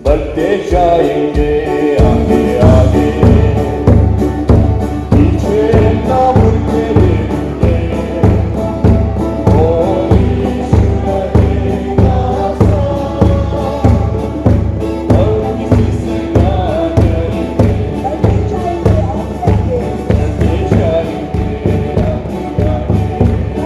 बढ़ते जाएंगे आगे आगे पीछे ना मुड़के देखेंगे कोई सुनेगा साथ और किसी से ना डरेंगे बढ़ते जाएंगे आगे आगे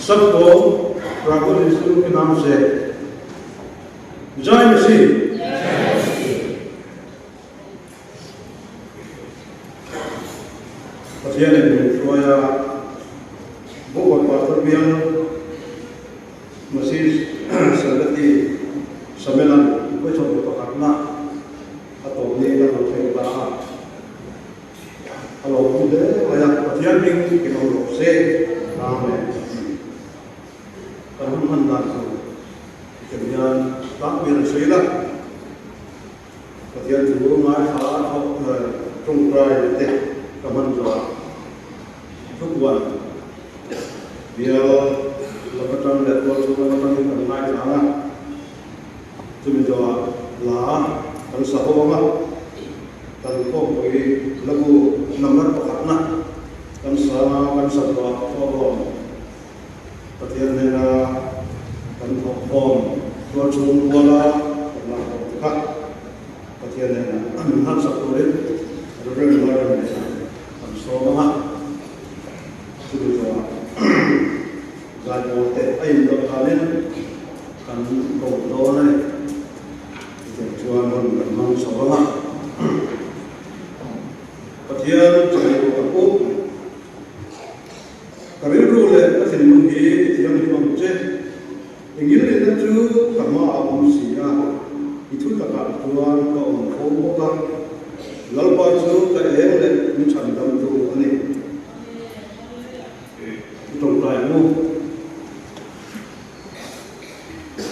सबको प्रभु यीशु के नाम से जय मसीह। Pasien yang saya buat pastor biang masih seperti semenan besok berpakatna atau ni dalam kehidupan. Kalau sudah banyak pasien yang kita urus, amen. Kalau hendak kemudian tak bersila, pasien dulu mai hal tungkai deh. Kaman doa, tujuan, biar lekatan dan tujuan lekatan itu naik sana, tujuan doa lah, dan sahabat, dan kau beri lagu nomor perkatna, dan sahabat tolong, perhatian nera, dan tolong, tujuan bola, dan perkat, perhatian nera, hal satuin, ada luar biasa. Soalnya sudah doa, jangan teh ayu kalian kan doa ni, tujuan memang soalnya. Perhatian saya aku, kerana rule asal mungkin yang dimaksud, ingin lihat tu kama manusia itu tak tuan kau bukan. Lalu baju kaya le mencari dalam tu ni, itu pelayamu.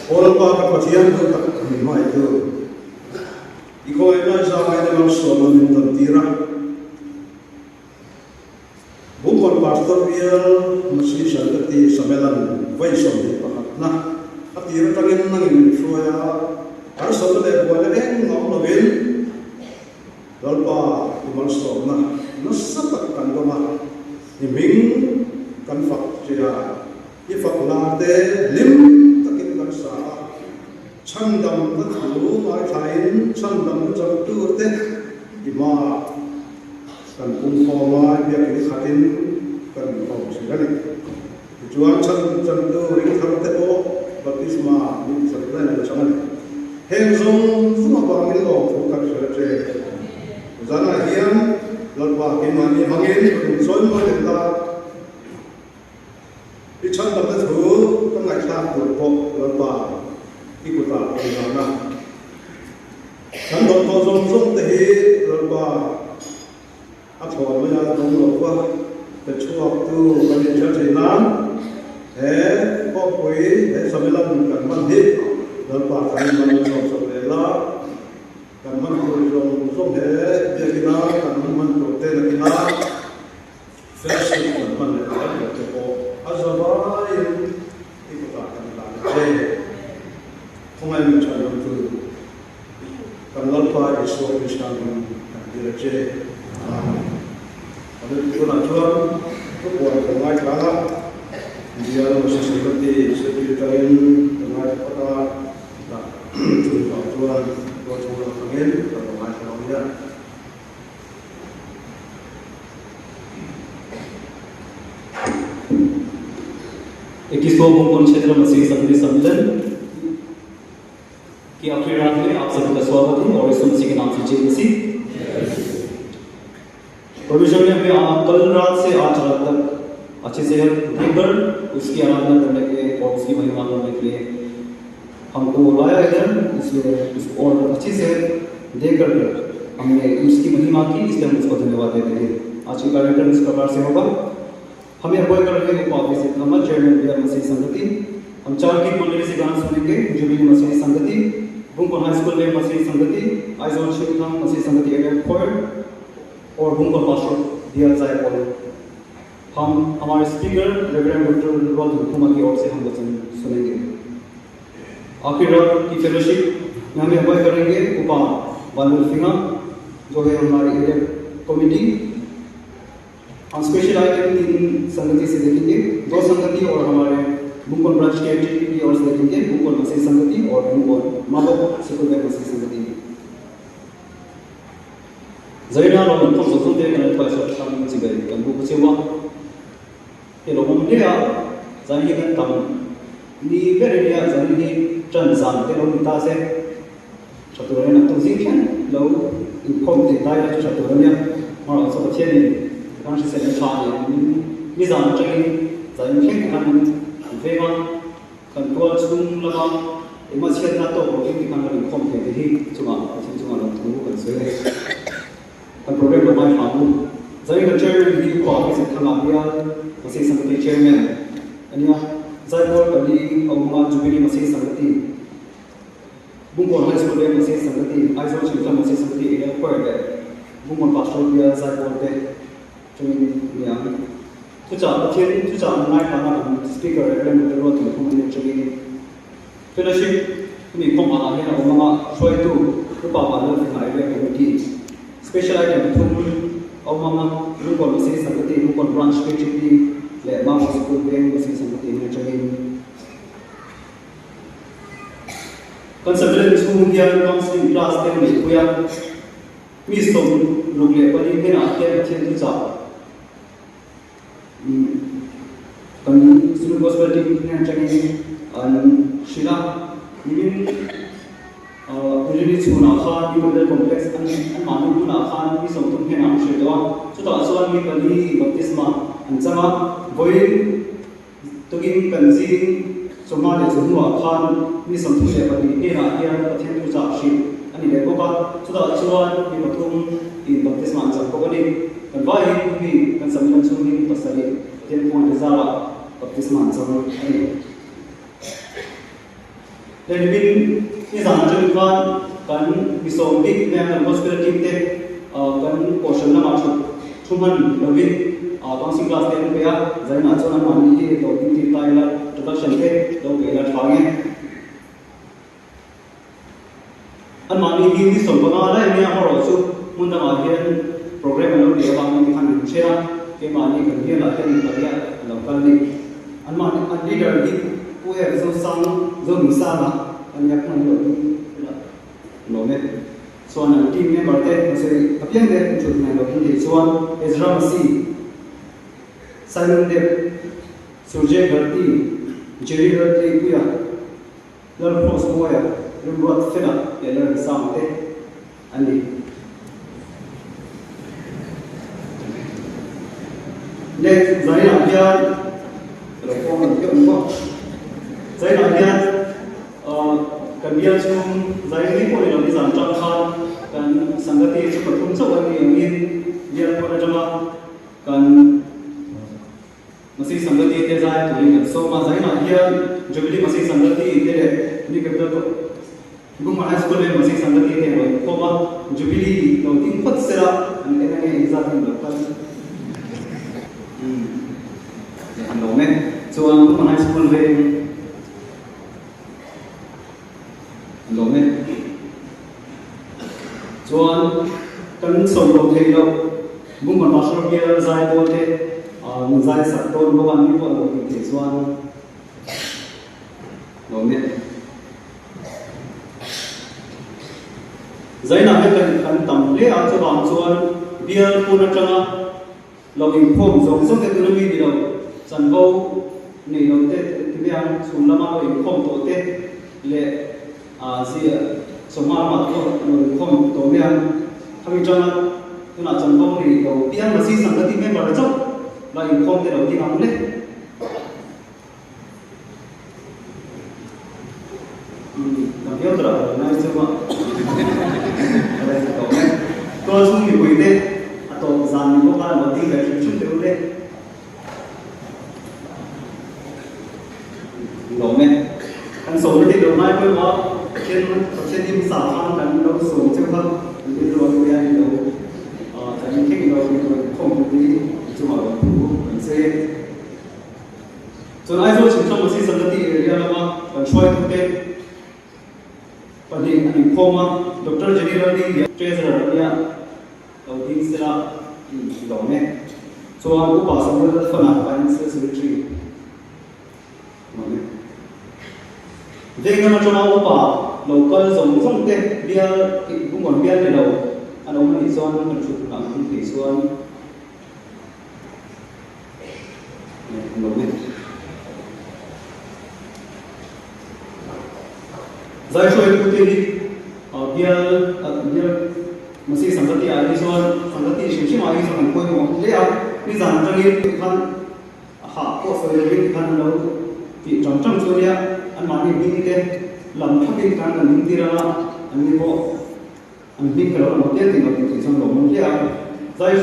Orang pakai pakaian tu tak lima itu. Iko ina saya dalam soalan tentira. Bukan pastor dia masih seperti semelan vaison di pakat. Nah, tentira tangin nangin soya harus sampai buat ngau novel. Lalpa dimaksud nasatak kan doma iming kan fak jia ifak nate lim takin kan sa chandam tu mai thain chandam jam tu te ima kan umma dia kini khatin kan kau segala tujuan chandam tu ring thar te ko baptisma ni sebenarnya macam mana henzong semua bangin lo bukan saja Zana hian lalpa kimani mangin soin mo denda ichan ta thu tangai ta ko lalpa ikuta ngana kan don to zong te hi lalpa athwa ma ya dong lo wa te chuak tu kan ja china he ko koi he samelan kan man hi lalpa kan man so lela kan man ko zong he dia kena kan man ko te la kena versi kan man le ko ko azabai ikuta kan ta Kung ay mencari tu, kalau pada Yesus Kristus kan direct, kalau itu natural, tu buat dengan cara dia masih seperti sekitarin dengan kata, tak tuan panggil atau macam dia. इक्कीसवां बुंगन क्षेत्र मसीह संघ सम्मेलन की आखिरी रात में आप सभी का स्वागत है और यीशु मसीह के नाम से जय मसीह। प्रोविजन में हमें कल रात से आज रात तक अच्छे से देकर उसकी आराधना करने के और उसकी महिमा करने के लिए हमको लाया इधर, इसलिए उसको और अच्छे से देकर हमने उसकी महिमा की, इसलिए हम उसको धन्यवाद देते हैं। आज का कार्यक्रम इस प्रकार से होगा। हमें अगुवाई कर रहे हैं पापी से थॉमस चेयरमैन बिहार मसीह संगति। हम 4 गीत मंडली से गाना सुनेंगे। जुबली मसीह संगति, बुंगन हाई स्कूल में मसीह संगति, आइजोन शिवथाम मसीह संगति एरिया खोर और बुंगन पास्टर दिया जाए बोल। हम हमारे स्पीकर रेवरेंड डॉक्टर रोल हुकुमा की ओर से हम वचन सुनेंगे। आखिर रात की फेलोशिप में हमें अगुवाई करेंगे उपा बानुल फिंगा जो है हमारी एरिया कमेटी। हम स्पेशल आइटम 3 संगति से देखेंगे, 2 संगति और हमारे बुंगन ब्रांच के एक्टिविटी की ओर से देखेंगे, बुंगन मसीह संगति और बुंगन माबो स्कूल में मसीह संगति। जैना लोग उनको सोचते हैं कि पैसा शामिल हो गए, हम को कुछ हुआ ये लोगों ने क्या zai hi kan tam ni beria zai ni tran zam te lo ta se chatur na tu zing khan lo in khom te tai la chatur na ma so chen ni kan se se cha ni zam chang zai ni khen kan ve ma kan to chung la ma ema chen na to ro ki kan ni khom te hi chunga chunga lo tu kan se kan program lo mai ha mu zai kan chairman ni ko ki se thanga ya masih sampai chairman ania zai board kali awma jubilee masih sampai bungkon high school dia masih sampai aizo chimta masih sampai area per de bungkon pastor dia zai board de cumi ni tu cha nai kana speaker reverend de lo tu pun cumi fellowship ni kom ala he awma shoi tu rupa ba lo ngai le committee special item tu awma bungkon masih sampai bungkon branch PGP le ma school bank masih sampai ni cumi Consider school dia counseling class dia ni kuya mi som rugle pari me na ke chen tu cha kan school gospel team ni chani an shila min usually chuna khan ni model complex an manu na khan mi som tu he na she do chu ta so mi kali baptisma an chama boy to gin kan jing soma le chunwa khan ni samthu le bani e ra ya pathen tu cha shi ani le ko ka chuda chuan ni pathum in baptisma cha ko ni kan vai ni kan samlan chung ni pasari ten point rezala baptisma cha ani le bin ni zan chung kan bisom big me kan gospel team te kan portion na ma chu thuman lovin counseling class te pe ya zaina chona mani hi to tin tai la introduction ke lo ke la thange an mani hi ni som banga la ni a ro chu mun da ma hian program lo de ba ni khan chera ke mani kan hi la ke ni ka ya lo kal ni an mani an leader ni pu he so sang zo mi sa na an yak man lo lo me so an team member te se apyan de chu na lo hi chuan Ezra Masi Simon Dev Surjay Garti Jerry Garti kuya lal cross moya rumbat fena ya lal samte ani next zaina dia reform ke umma zaina dia kan dia chung zaini ko ni zan chang khan kan sangati chu pathum chawan ni angin dia ko na jama kan masih sanggati te zai tu ni so ma zai na dia jubilee masih sanggati te le ni ke to gum high school le masih sanggati te ho ko ma jubilee lo tin khot sera an ena nge izat ni lo kan an lo me so an gum high school le lo me so an kan so lo thei lo gum ma pastor kia zai bo te zai sak ton bo an ni bo lo ti chuan lo me zai na he kan tam le a chu bang chuan bial puna tanga lo in phom zong zong te tu mi di lo chan bo nei lo te ti biang chun lama lo in phom to te le a zia soma ma to lo in phom to me an thami tanga tuna chan bo ni lo biang ma si sang ti me ba ra chau la in khom te lo ti am le na bio tra na se ma ala to me to chung ni pui te a to zan ni ko ka lo ti ga chu te le lo me kan so ni lo mai ko ma chen ni sa khan kan lo so chu ha ni lo ya ni lo ta ni ke lo khom ni chu ma lo se so ai so chin so si sanggati area la ma kan choi tu te pani ani khoma Dr. General ni treasurer ya lo din sera lo me so aku pa sambil fana finance secretary lo me dengan macam apa local zong te dia bungon dia le lo ano man ison man chu lang ti suan lo me zai shoi ku te ni bial masi sangati ai zon sangati shimshim ai zon koi mo le a ni zan tangi khan ha ko so le khan lo ti chang chu ya an ma ni bi te lam thakin kan kan ti ra an ni bo an bi ka lo mo te ti ma ti zon lo mo le a zai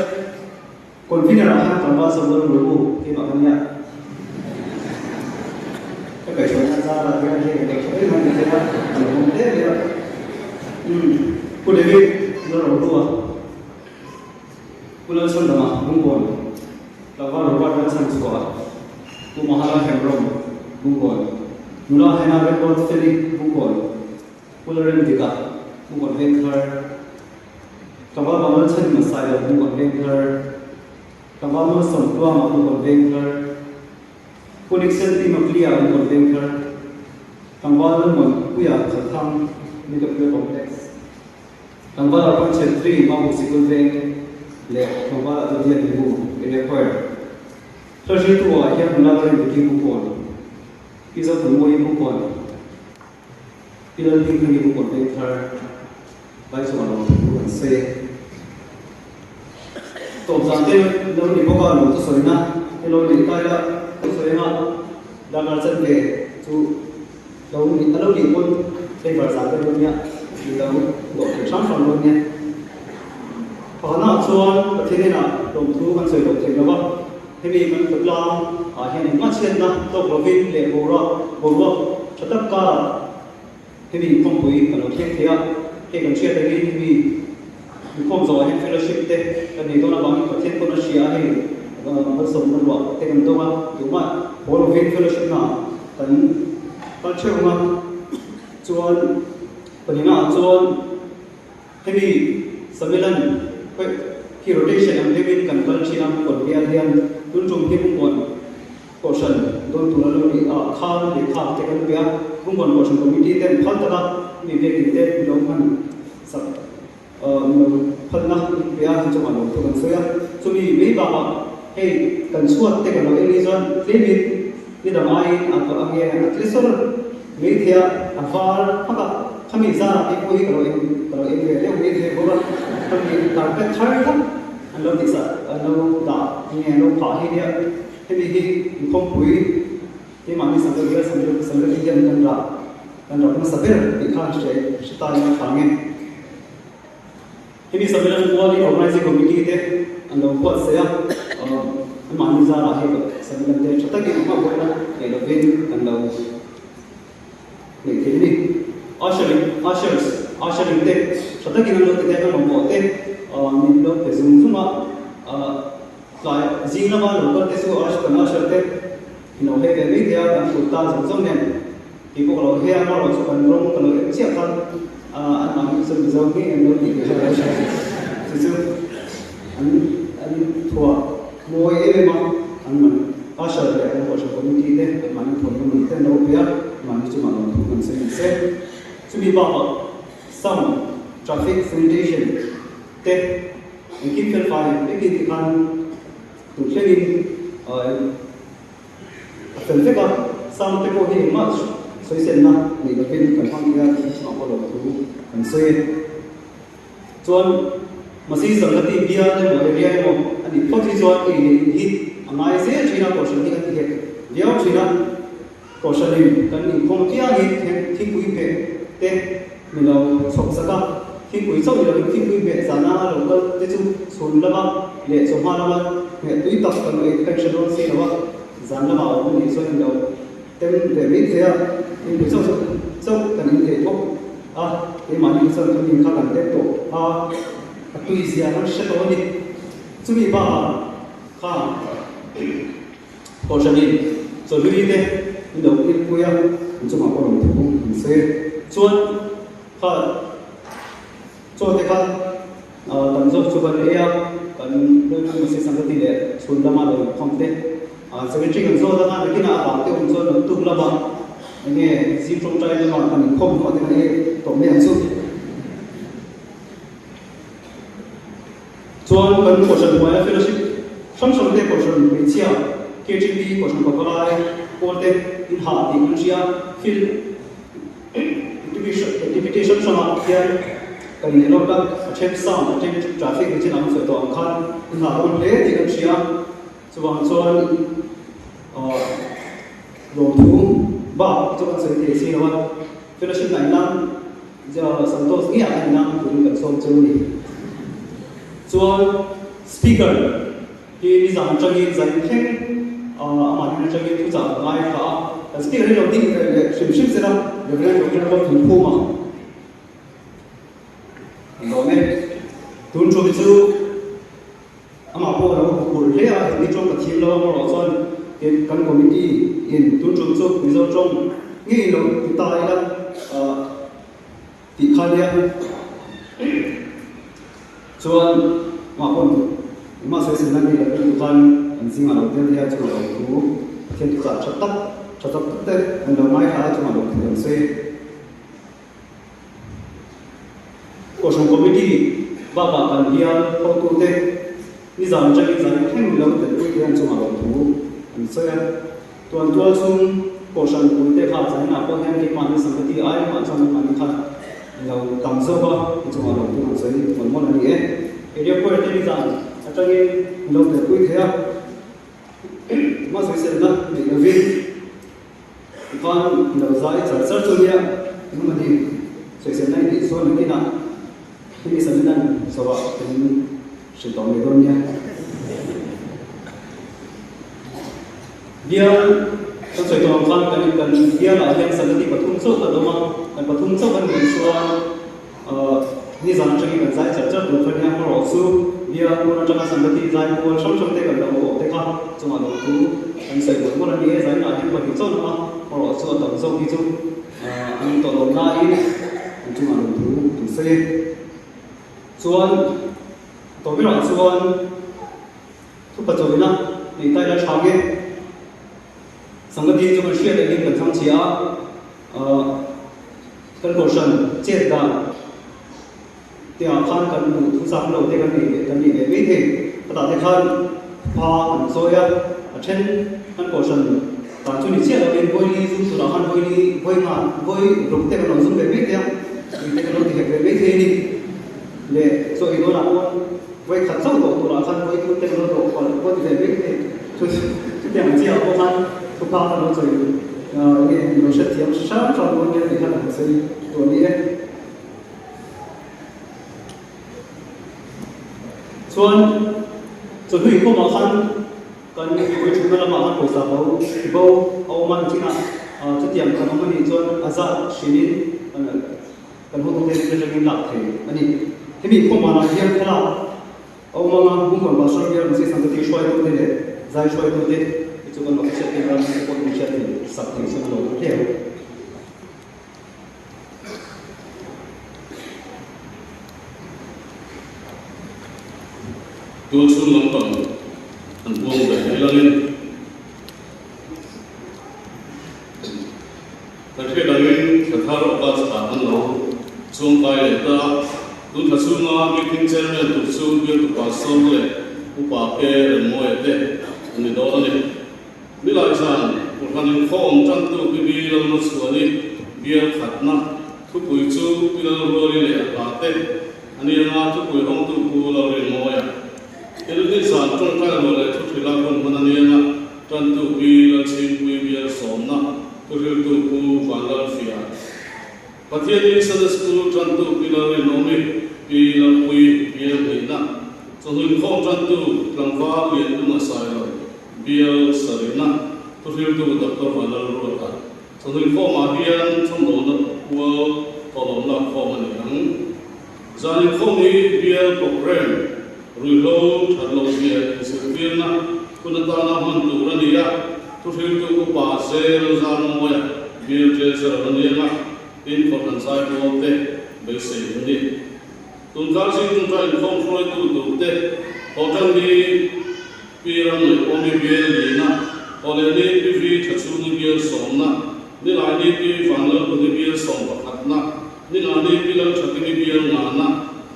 confident ha kan ba so lo lo ti ma kan ya ka kai shoi na za la ya je ka kai ma ni te ra an mo te le ku de bi lo lo tua ku lo son da ma bung bon la va ro ba da san su ko ku mahala hemrom bung bon nula hena re ko feli bung bon ku lo ren dika bung bon ven khar ka ba ma chan ma sai lo bung bon ven khar ka ba ma som tua ma bung bon ven khar connection ti ma clear bung bon ven khar ka ba lo mon ku ya kha tham ni ka pe complex Kambal apan centri mau sikul veng le kambal atau dia ibu ele koy. Terus itu akhir melakukan ibu pun. Kita perlu ibu pun. Kita tinggal ibu pun better. Baik soal bukan se. Top sampai lalu ibu kalau tu soalnya, kalau ni kaya tu soalnya dah kerja le tu lalu di pun paper sampai punya. Lalu buat transfer loannya. Karena cuan berarti nak lomtu kan saya lomtu apa? Ini kan berlang, ini macam na tu profit le borok cetak kah? Ini kompui kalau kita kan share lagi ini kom so ini fellowship teh kan itu na bang percaya pun share ini bersama dua. Tekan tu mah cuma borok fellowship na kan cuma cuan Penina cuan ini sembilan ki rotation yang lebih kan kalau Cina pun dia tunjuk dia pun portion don tu lalu di khal tekan dia pun portion committee dan khal tak ni dia kita doang sab nak dia cuma lo tu kan saya cumi ni bawa hey kan suat tekan lo ini zon lebih ni dah main atau angin atlisor ni dia afal apa kami zara ibu kalau ini dia ini bola kami target cari kan anda bisa anda dah ini anda pahih dia ini kompui ini mana sambil dia kan pun sambil ikan saya yang kami ini sambil buat ini organisasi komiti itu anda buat saya mana zara itu sambil dia cetak ini apa buat elevin anda ini ushering te chata kin lo te ka mo te min lo te zum zuma la jina ma lo te su kana sharte ino he ke mi dia kan futa zum zum ne ki ko lo he ma lo su kan rom kan lo chi kan an ma mi su zo ni en lo ti ke su an thua mo e ma an man usher le an ko ko mi ti te man thon mi te no pia man chu ma lo kan se to be about some traffic sanitation that we keep verifying again kan to clean verify some people here much so is na ni ga pin kan hang ya ma ko lo tu kan so chuan masi sangati bia le mo area mo ani photi chuan hi amai se china portion ni kan ti dia china portion ni kan ni khom kia ni thi pui pe te milo sok saka khi kui sok milo khi kui be sana local te chu sun lama le so ha lama me tui tak kan infection ron si lama zan lama o ni so ni lo tem de mi thea ni kui sok kan ni te thok e ma ni so kan ni kha kan te to tui sia han she to ni chu mi ba kha portion ni so lui te ni lo ni kuya chu ma ko lo thu se chuan kha cho te kha tam zo chu ban ea kan lo chu se sangati le chun lama lo khom te secretary kan zo da ma kina ba te un zo tu la ba nge si trong trai le ma kan khom ko te ne to me an su chuan kan portion wa fellowship sam te portion me chia KGB portion ko lai porte in ha ti kun chia fil division sama kian kan ni lo ta check sound check traffic ni chin am so to am khan na ron le ti kan sia chuan lo thu ba chuan sai ti si lo fellowship nai nam ja santos ngi ai nam tu kan som chu ni chuan speaker ki ni zam changi zai theng ama ni changi tu za ngai kha speaker ni lo ding le shim sera le le lo tu thu ma lo ne tun chu bi chu ama po lo ko le a ni chong ka thim lo mo lo chuan ke kan committee in tun chu chu ni zo chong ngi lo ti ta ila ti kha ya chuan ma pon ma se sin na ni le tu kan an sing a lo te ya chu lo tu ken tu ka chat tak te an lo mai kha chu ma lo tu se ko shong committee ba kan hian ko tu te ni zam chang theng lo te tu hian chu ma lo tu an se tuan chung ko shong ku te kha chang na ko hian ki ma ni sang ti ai ma chang ma ni kha lo tam so ba chu ma lo tu an se mon ani e area ko te ni zam atang lo te ku the ma se se na ni lo vi kan lo zai char chu ya ma ni se se nai ni so ni na ini sebenarnya sebab ini sedang legonya dia sesuai dengan kan dia lah yang sangat dipatung atau kan patung kan soal ni zaman ini kan saya cerita bukan yang merosu dia pun ada sangat di saya pun sama-sama denganเราdekat cuma itu kan saya pun ada dia saya ada bagi contoh merosu atau so itu untuk lain cuma itu saya chuan to bi la chuan thu pa chawina nei tai la thage sangati chu shia de ling kan thang chia kan portion che da tia khan kan mu thu sam lo te kan ni ve the ta te khan pa an soya a then kan portion ta chu ni che la ben boi ni chu la han boi nga boi ruk te kan zum ve ve te ni te kan ti ve ve the ni le so i do na pon voi khat sau do tu la khan voi tu te lo do ko ko ti ve ve tu tu te ang chia ko khan tu pa na lo so i ye lo sha tiam sha cha lo ne ni khan se to ni e chuan chu hui ko ma khan kan ni voi chu na ma khan ko sa bo au man china chu tiam kan ma ni chuan aza shinin kan ho tu te te jeng lak the ani Kami kumana dia kala, awak mana bukan bahasa dia mesti sampai tiswai tu deh, zai swai tu deh, itu kan official kita kan official sakti semua dia. Dua sul lampang, anpuang dah hilangin. Tapi daging kethar obat tahan lo, sungkai leta. Tu thasuma meeting chairman tu sugi tu pasol le upa pe mo ete ni do ni bilai san urkan form chan tu bi lo suani biar khatna tu pui chu pilal roli le ate ani na tu pui hong tu pu lo ri mo ya ele ni san tong ka lo le tu thila kon manani na chan tu bi lo chin pui biar somna tu tu pu van la fia Pathiani sada school chantu pilare nomi pilar pui biar bina. Sohun kau chantu langfa biar tu masaya biar sarina. Tuhir tu doktor bandar rupa. Sohun kau mahian condong kuo kolom la kau maniang. Zani kau ni biar program rulo thalo biar sirfirna kunatana hantu rania. Tuhir tu pasel zan moya biar jeser rania. In for consai bote basic ni tungal si tungal inform froi tu te hotel ni piram le omi biel ni na ole ni bi thatsu ni biel somna ni la ni bi fanlo ni biel som pakhatna ni la ni biel thati ni biel na na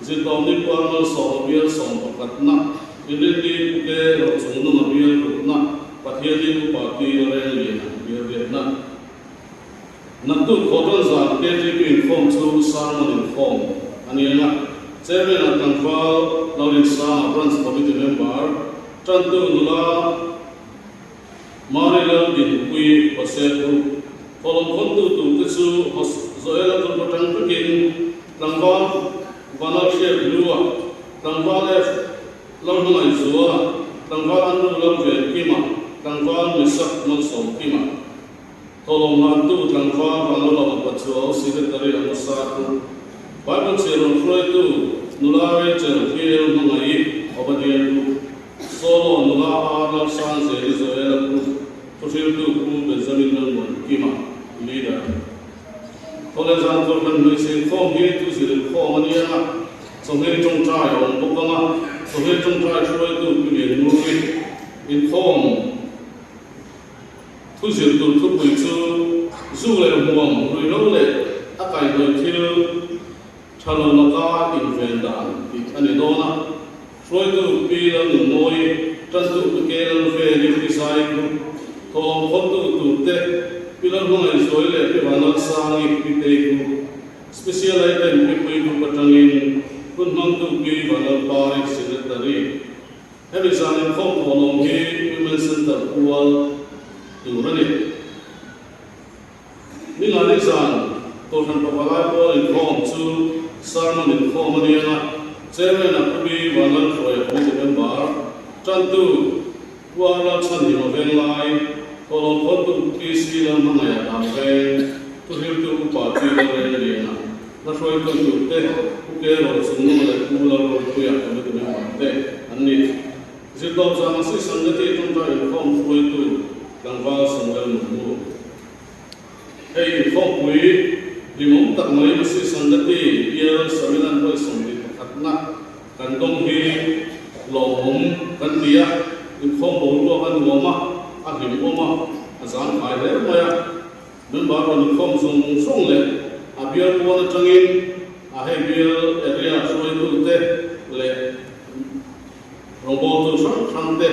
zidom ni kwang so biel som pakhatna ni ni te ro sung na biel na pathia ni pa ti le ni biel na นักตุขอต้อนรับเดลิบินฟอมทูสารมันฟอมอันนี้นะเจ้าเป็นนักการฟ้าเราเรียนสามบรันส์คอมมิชชั่นเมมเบอร์จันตุนุลามาเรียนดินคุยภาษาตุพอลงคนตุตุกิสูโซเอลตุปตังตุกินตังฟ้าวานาเชียบลัวตังฟ้าเลฟเราหน่อยสัวตังฟ้าอันนู้นเราเวียนกิมาตังฟ้ามิสักมันสองกิมาตกลงมาตู้ตังฟ้าวันเราเราปัจจุบันสิ่งที่เราอันสาธุบางคนเชื่อเราฟลอยตู้นุลาเวเจอร์ที่เราหน่อยเอาไปเรียนดูโซโลนุลาอาร์เราสร้างเสรีโซเอลตู้ทุกสิ่งตู้คู่เป็นสมินนั้นมันกิมาลีดาตอนนี้จานตัวมันไม่ใช่ข้อมีตู้สิ่งข้อมันเนี่ยนะสมัยจงใจองค์พวกนั้นสมัยจงใจช่วยตู้เรียนรู้อินข้อมทุกสิ่งตัวทุกปีสู้เลยห่วงรวยโลเลยอาการโดยที่ชาลนักอินเวนดานอันนี้โดนะช่วยตัวปีละหนึ่งน้อยจันตัวเกลันเฟริฟิไซค์ทองคนตัวเด็กปีละหัวสวยเลยปีวันนั้นสร้างอีกปีเด็กสเปเชียลไอเทมปีปีกุปัจจัยคุณน้องตัวปีวันนั้นปาริกสิริตารีเฮลิซานิคอมพอนงฮีวิเมนเซ็นเตอร์อัวตัวนี้นี่งานที่สั่งตัวท่านประกาศว่าอินฟอร์มสู่สารมันอินฟอร์มนี่นะเจ้าแม่นักบินวันนั้นช่วยผู้ที่เป็นบาร์จันทูว่าเราฉันที่มาเป็นไลพอเราคนตุกิสีแล้วมันอะไรตามเป็นทุกที่ตุกปาร์ตี้อะไรนี่นะเราช่วยกันตุเตะผู้เกี่ยวกับสมุนไพรผู้เราคุยกันไม่ถึงวันเตะอันนี้สิ่งที่เราสามารถสิ่งที่ต้องการอินฟอร์มช่วยตุกังวลสมุนไพรมู่เฮ้ยข้อคุยดิมุตักไม่มาสิสันดติเยอะสมินันไปสมดิขัดนักกันต้องฮีหลงกันเดียดิข้อมูลว่ากันหัวมาอาหิมหัวมาอาจารย์ขายเลยมามันบาร์ดิข้อมูลส่งเลยอาเบียร์ตัวนั้นจังอินอาให้เบียร์เอเรียช่วยดูเตะเลยโรบอทตัวช่างเตะ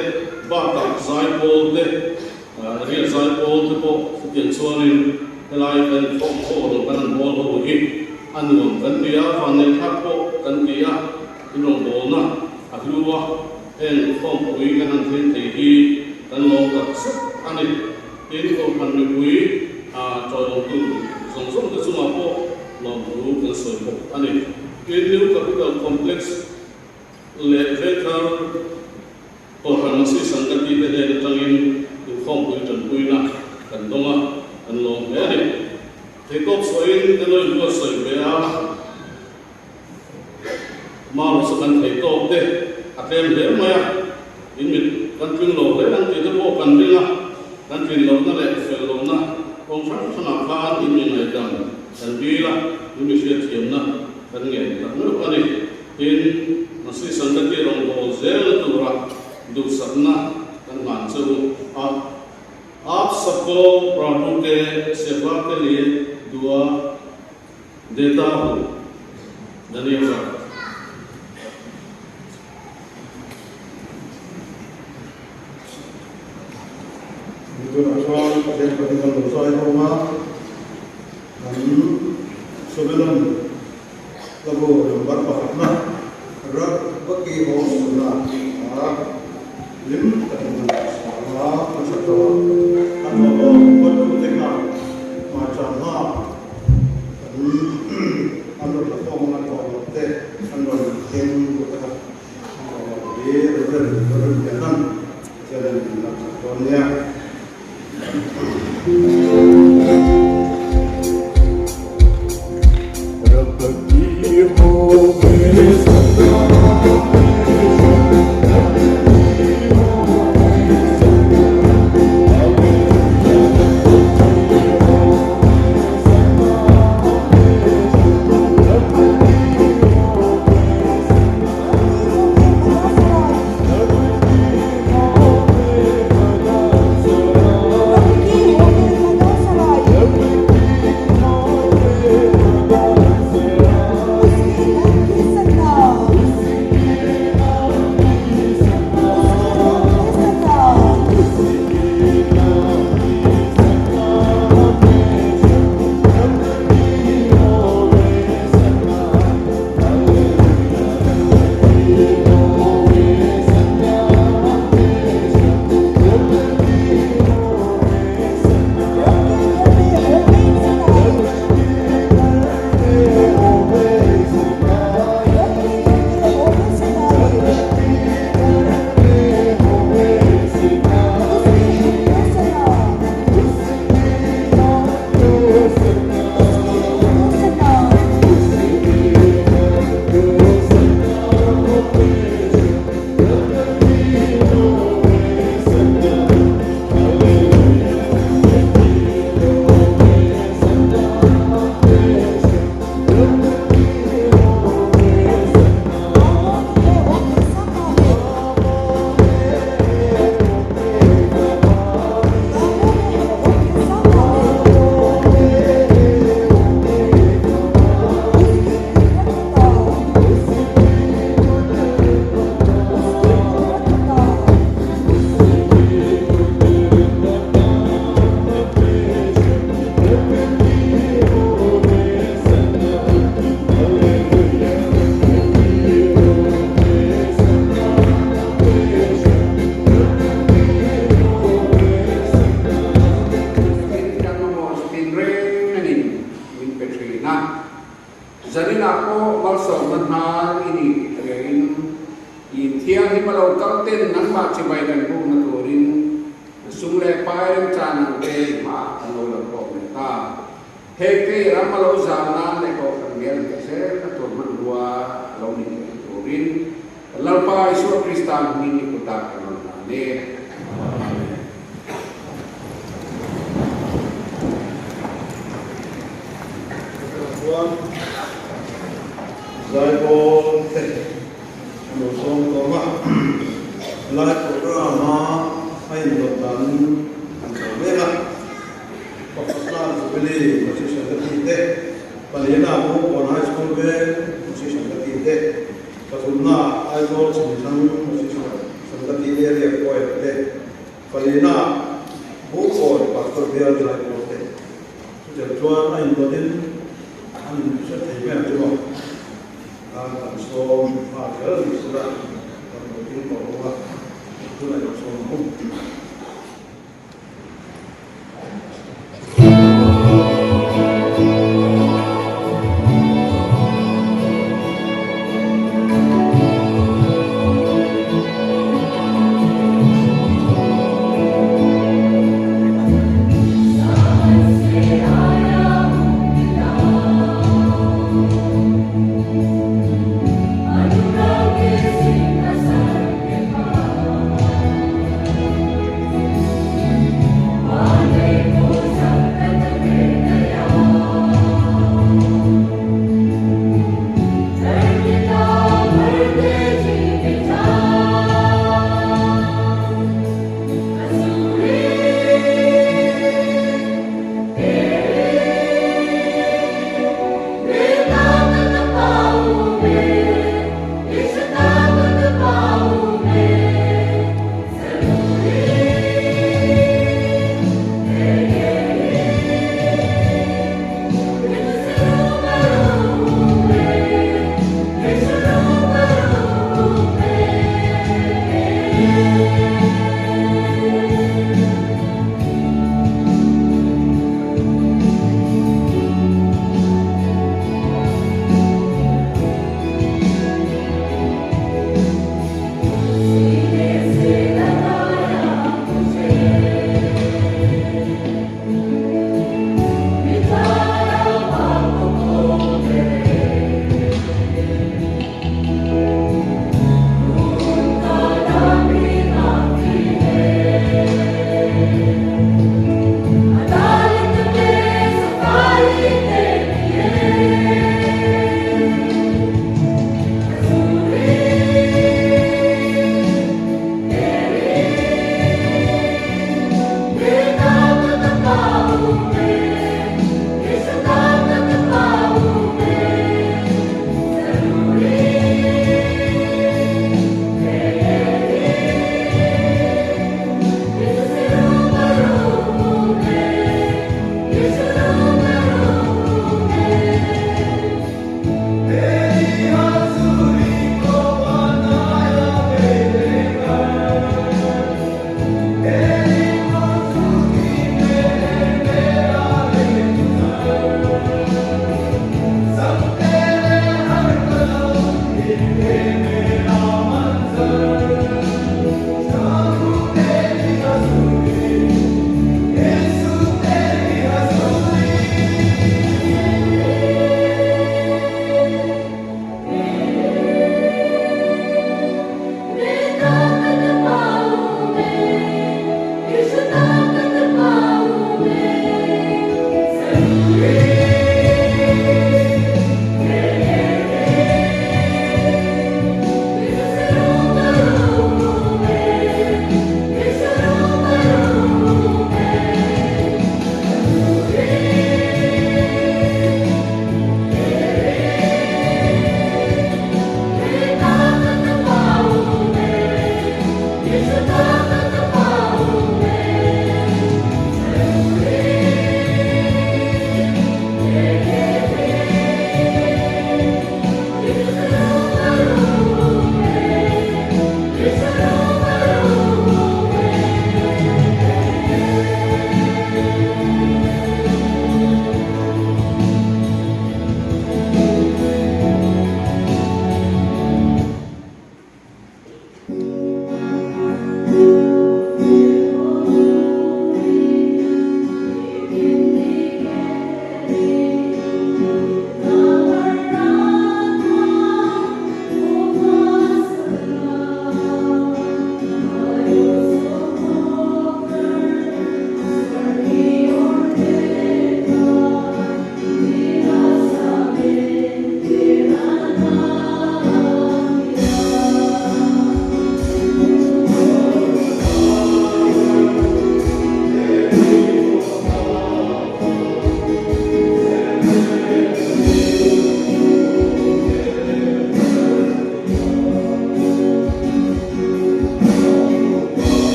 บ้าตักสายโพลเตะเรียนสายโพลเตะพวกเกี่ยวส่วนนี้ลายเป็นข้อโค้ดกันบอลหัวหินอันนู้นกันเดียฟันในทับโป๊กันเดียที่ลงโบนะอักลัวเอ็นข้อคุยกันนั่นเทียนทีกันลงกับสุดอันนี้ที่ตัวพันธุ์คุยจอยลงตู้ส่งกันสุมาโป๊ลงรู้กันสวยโป๊อันนี้ที่นิวกับตัวคอมเพล็กซ์เลเวทาร์ตัวพันธุ์สิ่งสังกัดที่เป็นเรื่องตั้งอินตัวข้อคุยจนคุยนะกันตรงอ่ะอันลงเนี่ยที่ก็สวยแต่เราอยู่ก็สวยไปอ่ะมารู้สึกกันที่โตเด็กอาเทมเดี๋ยวมาอินมิดกันฟินโลเลยนั่นที่จะบอกกันดีนะกันฟินโลนั่นแหละเฟลโลนะองค์พระสนาพานอินมิดไหนดังกันดีละอินมิดเสียเทียมนะกันเงี้ยแต่เมื่อวันนี้อินนักศึกษาที่ลงโบเซลตัวรักดูสักนะกันงานสู้आप सबको प्रभु के सेवा के लिए दुआ देता हूँ धन्यवाद itu asal dari perhatian dosa itu mah dan sebelum lagu yang berpakna rak bagi orang lim terhadap salah masalah atau buat tengah macam anu lakukan atau teh anu yang kita berjalan jalan dunia Rabbi ba chi bai kan bu na turin sung le pai ren chan te ma alo la ko me ta he ke ramalo za na le ko kan gel ke se ka to man dua lo ni turin la pa isu kristan ni ni ko ta kan na ne Zai bon te no song ko ma lai programa ai no dan an ka vela pakistan bele position ti te palena mo on high school be position ti te pasunna ai go chin position sangati area ko te palena mo ko pastor be al lai ko te je tuan ai no din an se te me to so ada sudah mungkin bahwa itu adalah sombong. I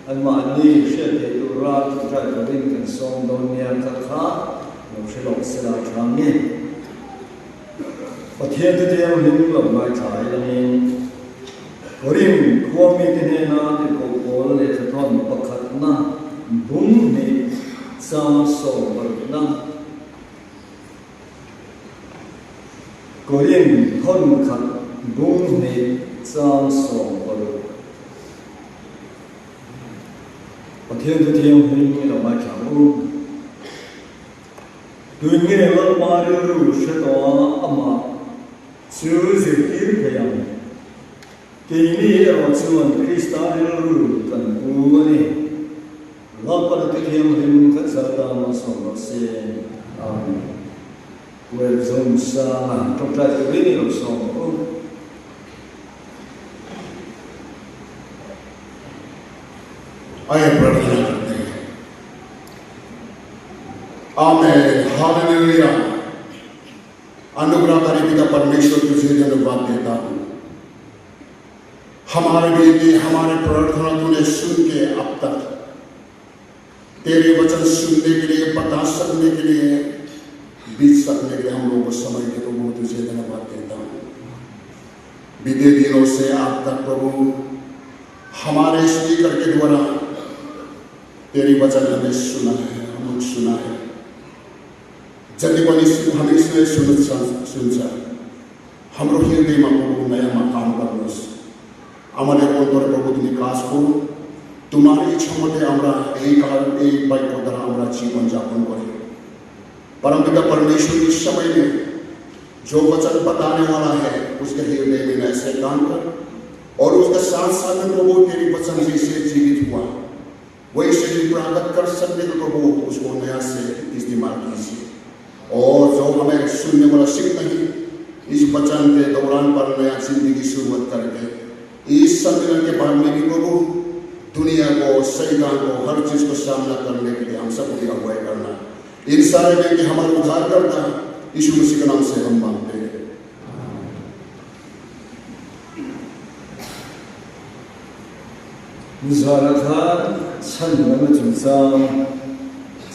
อันมานี่เชื่อเดตุราตุใจตัวเองกันทรงโดนเนียนข้าเราใช้หลอกสลายทางนี้ประเทศที่เดียวนิ่งหลับไม่ถ่ายแล้วนี่ริมความมีที่นี่นะที่โกโก้เลยจะทอนประคัตนะบุ้งนี่สามโซ่บรนะก็ริมทอนขัดบุ้งนี่สามโซ่บรประเทศที่เดียวนิ่งหลับไม่ถ่ายดูเงี้ยเรามาเรื่องเชื่อตัวอามาชื่อสิ่งที่พยายามทีนี้เราชวนคริสต์เรื่องกันกูนี่เราปฏิทินหิมกันสัตย์มาสองเสียงเวรสงสารต้องใจตัวนี้เราสองआइए प्रार्थना करते हैं amen hallelujah अनुग्रहकारी पिता परमेश्वर तुझे धन्यवाद देता हूँ हमारे बेटे हमारे प्रार्थना तूने सुन के अब तक तेरे वचन सुनने के लिए बता सकने के लिए बीत सकने के लिए हम लोगों को समय के प्रभु तुझे धन्यवाद देता हूँ बीते दिनों से अब तक प्रभु हमारे स्पीकर के द्वारा तेरी वचन हमें सुना है हम लोग सुना है जति पनि हमें इसलिए सुन्छ हाम्रो हृदयमा प्रभु नयाँ काम गर्नुहोस् আমাদের অন্তরে প্রভু তুমি কাজ করো তোমার ইচ্ছা মতে আমরা এই বাক্য দ্বারা আমরা জীवन यापन करें परमपिता परमेश्वर इस समय में जो वचन बताने वाला है उसके हृदय में ऐसे काम कर और उसके साथ साथ में प्रभु तेरी वचन जैसे जीवित हुआ वैसे ही प्राप्त कर सकने तो प्रभु उसको नया से इस्तेमाल कीजिए और जो हमें सुनने वाला सीख नहीं इस वचन के दौरान पर नया जिंदगी शुरुआत करके इस सम्मेलन के बाद में भी प्रभु दुनिया को शैतान को हर चीज को सामना करने के लिए हम सबको भी अगुवाई करना इन सारे में कि हमारा उद्धार करता यीशु मसीह के नाम से हम मांगते हैं मुझारखा छन्नम जुसा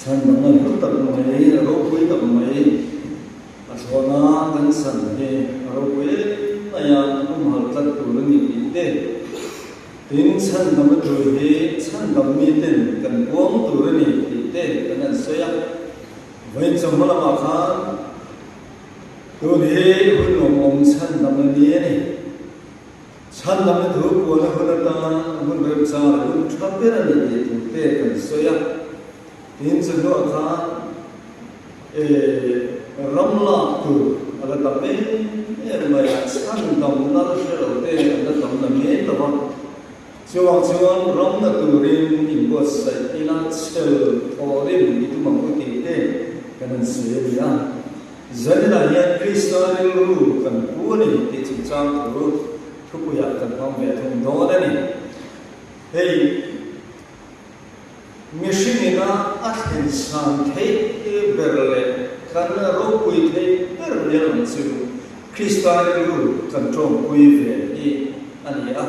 छन्नम तब में रोकुई तब में अशोना गन सन्ने रोकुई नया तुम्हार तक तुरंगी दे तीन छन्नम तुरे छन्नम मीते कन कोम तुरंगी दे कन सोया वही चमला माखान तो ये उन्होंने छन्नम लिए ने छन्नम धूप वाला होता उन व्यवसाय उन छापेरा नहीं देते कन सोया तीन चलो आखान रमला तो अगर तबे मैं छन्नम ना शरोते अगर तब नमे तब जों रमना तो रिम इम्बोस इना चल और rim itu mengikuti deh kan soya jadi ya Kristen lu kan punya di cincang tuทุกอย่างกันความแบบของโน้นนี่เฮ้ยมิชินีน่าอัศวินสันเทเบรเลกันเราคุยเทเบรเลนั่นสิคริสต์รู้กันตรงคุยเรื่องนี้อันนี้อ่ะ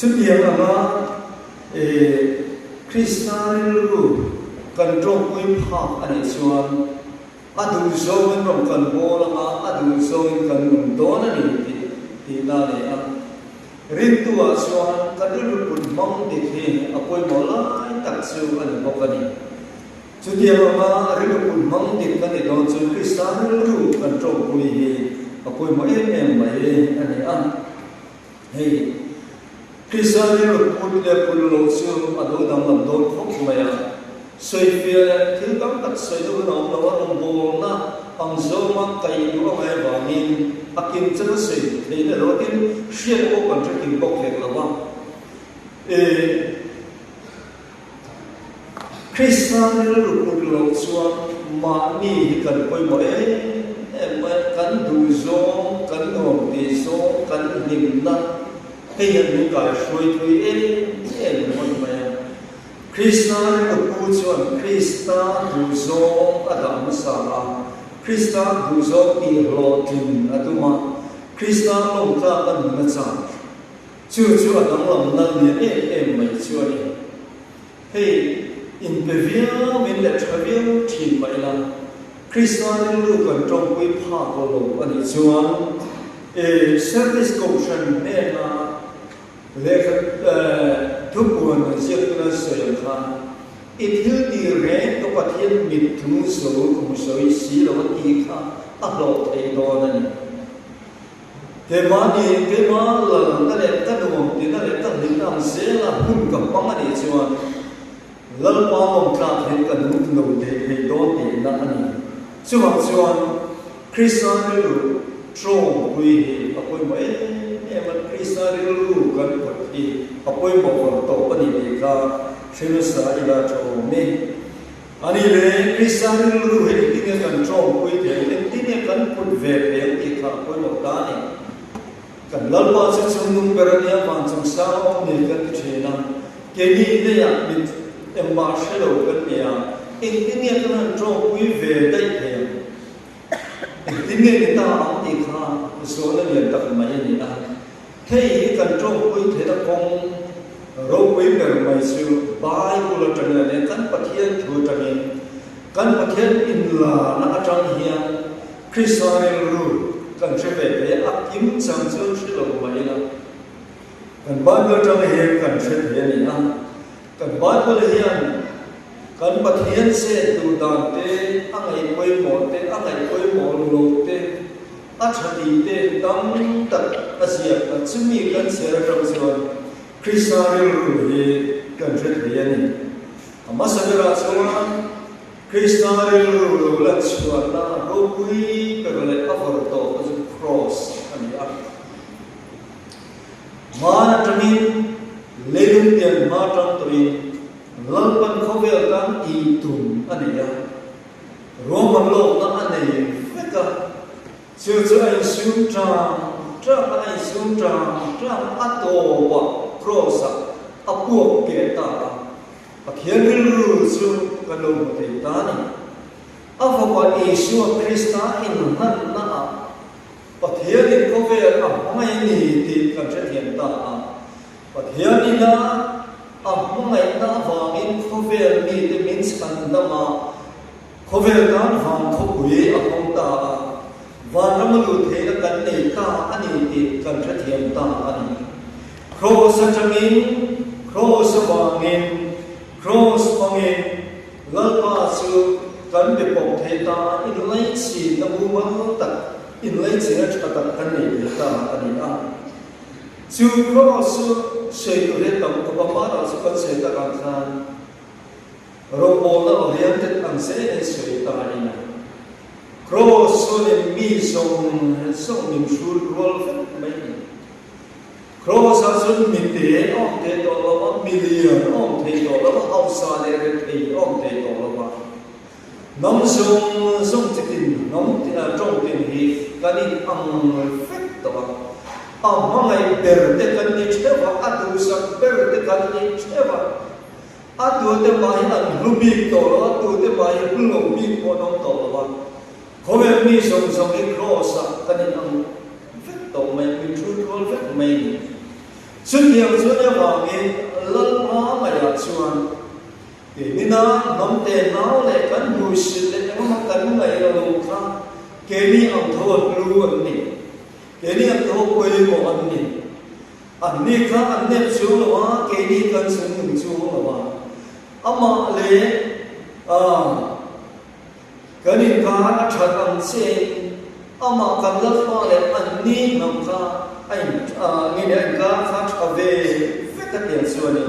สุดท้ายมาคริสต์รู้กันตรงคุยภาพอันนี้ส่วนอดูโซนตรงกันโบราณอดูโซนกันนุ่มโดนนี่Tina ni ang rintu aswan kadulu pun mong dikhe apoy molai taksu ani bokani chutia ma rintu pun mong dikani don chu Kristan ru kan tro pui hi apoy mo em mai ani ang hei Kristan ru pun le pun lo chu adu dam lam don khok maya soi fia thil kam tak soi do no lo wa rom bo na ang zo ma kai du mai ba min akin chân soi thế là đầu tiên xuyên qua còn rất nhiều bọc lẹt là bao Christian lúc một lâu xuân mà ni cần coi mỗi em cần đủ gió cần hồn đi gió cần niềm nặng hay là những cái suy thuy em mọi người Christian lúc một xuân Christian đủ gió Adam Sara Kristan duzo ki lotin atuma Kristan lom ta kan na cha ชื่อดังลำนั้นเนี่ยไม่ชื่อนี่ให้อินเปรียมินเลทเวียทีมไปละคริสต์มาสรู้กันตรงวิภาคโลกอันนี้ชวนservice option เนี่ยนะเลขทุกคนเชื่อกันเสียงค่ะอีกที่ดีเร่ก็ประเทศมิตรมุสลิมของสวิสสีเราอีกค่ะอัปโหลดไอ้ตัวนั้นเกมาดีเกมาหลังนั่นแหละก็ดูดีนั่นแหละก็ดึงน้ำเสียละหุ่นกับปังอันนี้ชวนแล้วปามองกลางเห็นกันนุ่มนุ่มเด็กให้โดนตีนั่นอันนี้ชวนคริสต์มาสรู้ตรงคุยกับคนว่าเนี่ยมันคริสต์มาสรู้กันพอดีกับคนบอกว่าตัวปนิดีก็เชื่อสายละโจมีอันนี้เลยคริสต์มาสรู้เห็นที่เนี่ยกันตรงคุยเห็นที่เนี่ยกันพูดเวรอีกครับคนบอกได้กันแล้วพอจะชมนุ่มเปรเนี่ยฟังชมสาวเนี่ยกันเช่นนั้นเกี่ยนี้เนี่ยมิตรเอ็มบาร์เชลกันเนี่ยเองที่เนี่ยกันตรงคุยเวรได้เพียงที่เนี่ยตาอีกค่ะโซนเนี่ยตักมาอย่างนี้นะแค่กันตรงคุยเท่าคงเราคุยแบบไม่ซื่อบายกุลจันเนี่ยกันประเทศถูกจันเนี่ยกันประเทศอินลานะอาจารย์เฮียคริสต์มาสรู้กันเชื่อแบบนี้อักยิ้มสังเสริญชื่อเราไม่ละกันบ้านเราจังเฮียกันเชื่อแบบนี้นะกันบ้านเราเฮียกันประเทศเสดูดานเตะอะไรคุยหมดเตะอะไรคุยหมดโลกเตะอัจฉริเตะตั้งตัดอาเซียนซึ่งมีกันเสียจังส่วนคริสต์มาสรู้เฮียกันเชื่อแบบนี้มาสักการะส่วนคริสต์มาสรู้หลักส่วนนั้นเราคุยเป็นอะไรอัฟร์โตก็คือ cross อันนี้มาตรมินเลลุนเตียนมาตรตรีลัลปันเขาเวลกันอีตุนอันนี้รวมมันโลกนั้นอันนี้เฟกเชื่อใจสุนทรจ้าไอสุนทรจ้าอัตโตวะ cross อัปวกเกตาเขียนรู้สึกกันลงมาที่ตานี่อาฟว่าเยซูคริสต์อินนั่นนะประเทศนี้เขาเวลไม่มีที่กันจะเห็นตาประเทศนี้นะไม่นะฟังอินเขาเวลมีที่มินส์กันดมาเขาเวลกันฟังเขาคุยของตาวันนั้นมันดูเทกันในตาอันนี้ที่กันจะเห็นตาอันนี้โครสจะมินโครสฟังอินcross ฟังเองแล้วก็สู่กันไปปกเทตาอินไลซีนบูมันตัดอินไลซีนจะตัดกันนี่ตาอันนี้สู่ cross เสียตัวเรื่องต่างกับบ้านเราสุกันเสียตากันซันเราบอกแล้วเรียนที่อันเสียเสียตานี่นะ cross เนี่ยมีส่งมินชูรวลไม่cross ส่วนมิเตอร์ออกเทตัวเราว่ามิลเลียนออกเทตัวเราว่าเอาซาเลเรตออกเทตัวเราว่าน้ำส่งจิตน้ำจงตินฮีกันนี่อังเฟตตัวมันไงเปิดเด็กกันนี่เชื่อว่าอัดดูสักเปิดเด็กกันนี่เชื่อว่าอัดดูเต็มไปอันรูบิกตัวอัดดูเต็มไปรูบิกคนน้องตัวว่าเขาแบบมีส่งให้ cross กันนี่อังเฟตตัวไม่มีชุดรอลเฟตไม่สุดเดียวว่าเองลัลมาไม่อยากชวนเกี่ยนี่นะน้ำเต้นน้ำเลยกันดูสิเลยมันกันไม่เราลูกค้าเกี่ยนี่อันโทษรู้อันนี้เกี่ยนี่อันโทษคุยกับอันนี้ค่ะอันนี้ชัวร์ว่าเกี่ยนี่กันซึ่งชัวร์ว่าอามาเลยกันนี่ค่ะชัดอันเสียอามากันลัลมาเลยอันนี้น้ำค่ะไอ้นี่เนี่ยก็ฟังเอาไว้เฟกต์เดียวส่วนนี้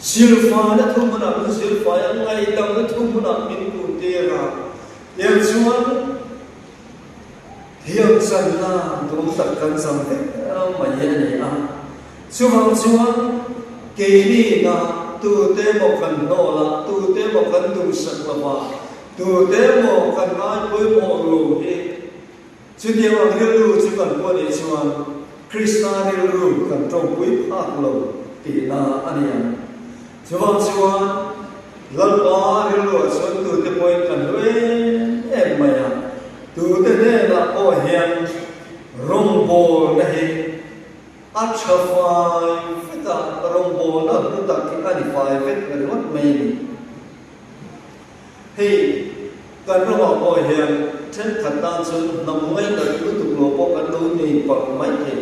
ซิลฟาเนี่ยทุ่มมันเป็นซิลฟายังไงตั้งแต่ทุ่มมันเป็นกุฏิระเดียวส่วนเที่ยงสันน่ะตรงตัดกันสังเกตไม่เห็นเลยส่วนเกี่ยนี่นะตัวเต็มกันโนละตัวเต็มกันดูสักละว่าตัวเต็มกันไอ้ปุ้ยโมลูเฮจุดเดียวกันรู้จุดกันพอดีชวนคริสต์มาสรู้กันตรงวิภาคโลกตีนาอันนี้ชวนลัลปารู้ชวนตัวเต็มกันด้วยไม่ตัวเต็มละโอเฮียนรงโบนะเฮ อัชฟายฟิตารมโบนะรุตักที่อันฟายฟิตกันวัดไม่ดีให้การประกอบบ่อยเห็นเช่นขัดตานส่วนนำไม่ได้รู้ตุกโลปกันดูนี่ปักไม่เห็น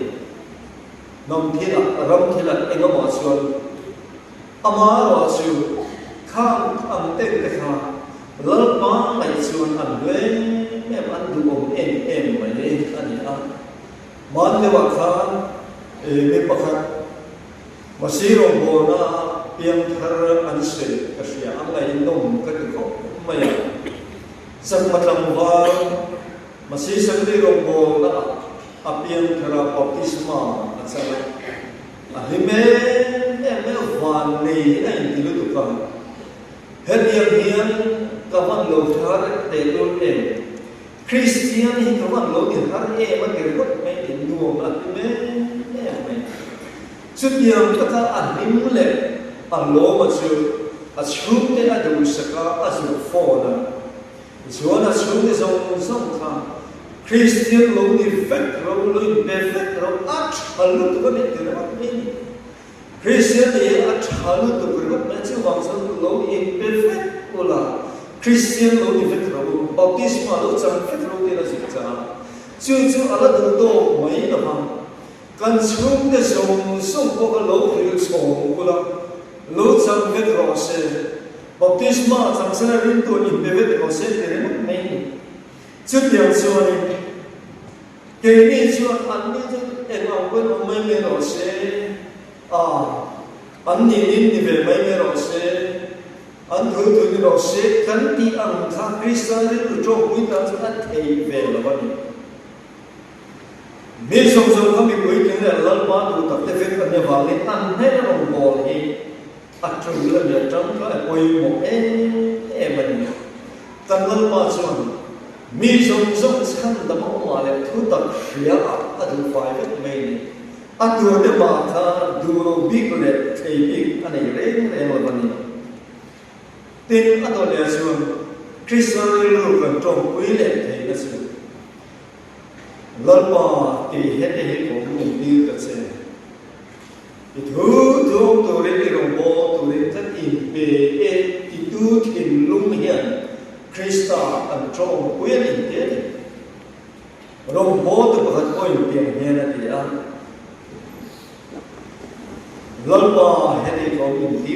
นำที่ละรำที่ละเองก็มาส่วนอามาว่าส่วนข้างอันเต็มเลยค่ะแล้วมาในส่วนอันเว้ยแม่มันดูอมเอ็มไปเลยอันนี้อ่ะมันเรียกว่าข้างไม่ประคับมาซีโร่โบนะเพียงแค่อันเสียก็เสียอะไรนุ่มก็จะเขาไม่สักมาทำว่ามาซีสักที่โรงโบนะเพียงแค่บัพติศมาอันสักฮิเมไม่วันนี้ไอ้ที่รู้ตัวกันเฮดีเฮียนกับวันโลกาเด็กรุ่นเองคริสเตียนนี่กับวันโลกาเองมันเกิดขึ้นไม่ถึงดวงนะฮิเมสุดยอดก็ถ้าอันนี้มุ่งเลยอันโลมาสู่อันชุดที่อันดูสักอันสุดฟอนะส่วนอันชุดที่สองข้างคริสเตียนโลกนี้เฟกเราโลกนี้เฟกเราอัดฮัลโหลตัวนี้ถึงว่าไม่คริสเตียนนี่อัดฮัลโหลตัวนี้ไม่ใช่ว่าส่วนโลกนี้เฟกกูละคริสเตียนโลกนี้เฟกเราบัพติศมาโลกจังเฟกเราที่เราศึกษาจู่ๆอะไรตัวไม่ละมั้งกันช่วงเดือนส่งพวกเราไปส่งกูละเราจังเวทเราเสพบัพติศมาจังเสนารินตัวนี้เวทเราเสพเรื่องไม่จุดอย่างส่วนนี้เกี่ยวกับส่วนอันนี้จะเอ็งเอาไว้ไม่เราเสพอันนี้นี่เวทไม่เราเสพอันตัวนี้เราเสพกันที่อันข้าคริสต์นี่รู้จักวิธีการเทเวลวันนี้มีสมก็มีคุยกันแล้วเราบ้านดูตัดแต่เฟกกันเนี่ยว่าเลยอันนี้เราบอกให้อัดจุดเรื่องเนี่ยจังก็คุยหมดมันกันเราบ้านส่วนมีสมฉันดำเอามาเลยทุกตัดเสียอัดดูไฟไม่ดีอัดดูเดี๋ยวมาถ้าดูบิ๊กเลยเทบิ๊กอันนี้เรื่องวันนี้ติดอัดตัวเนี่ยส่วนคริสต์รู้กันตรงคุยเลยเทนั่นส่วนลัลมาที่เห็นของมุมดีกันเสียที่ทุกตัวเรื่องที่เราบอกตัวเรื่องที่อินเปที่ดูที่ลุงเห็นคริสต์อันตรงคุยอินเดียเราบอกตัวประคับคุยเพียงเห็นอะไรอ่ะลัลมาเห็นของมุมดี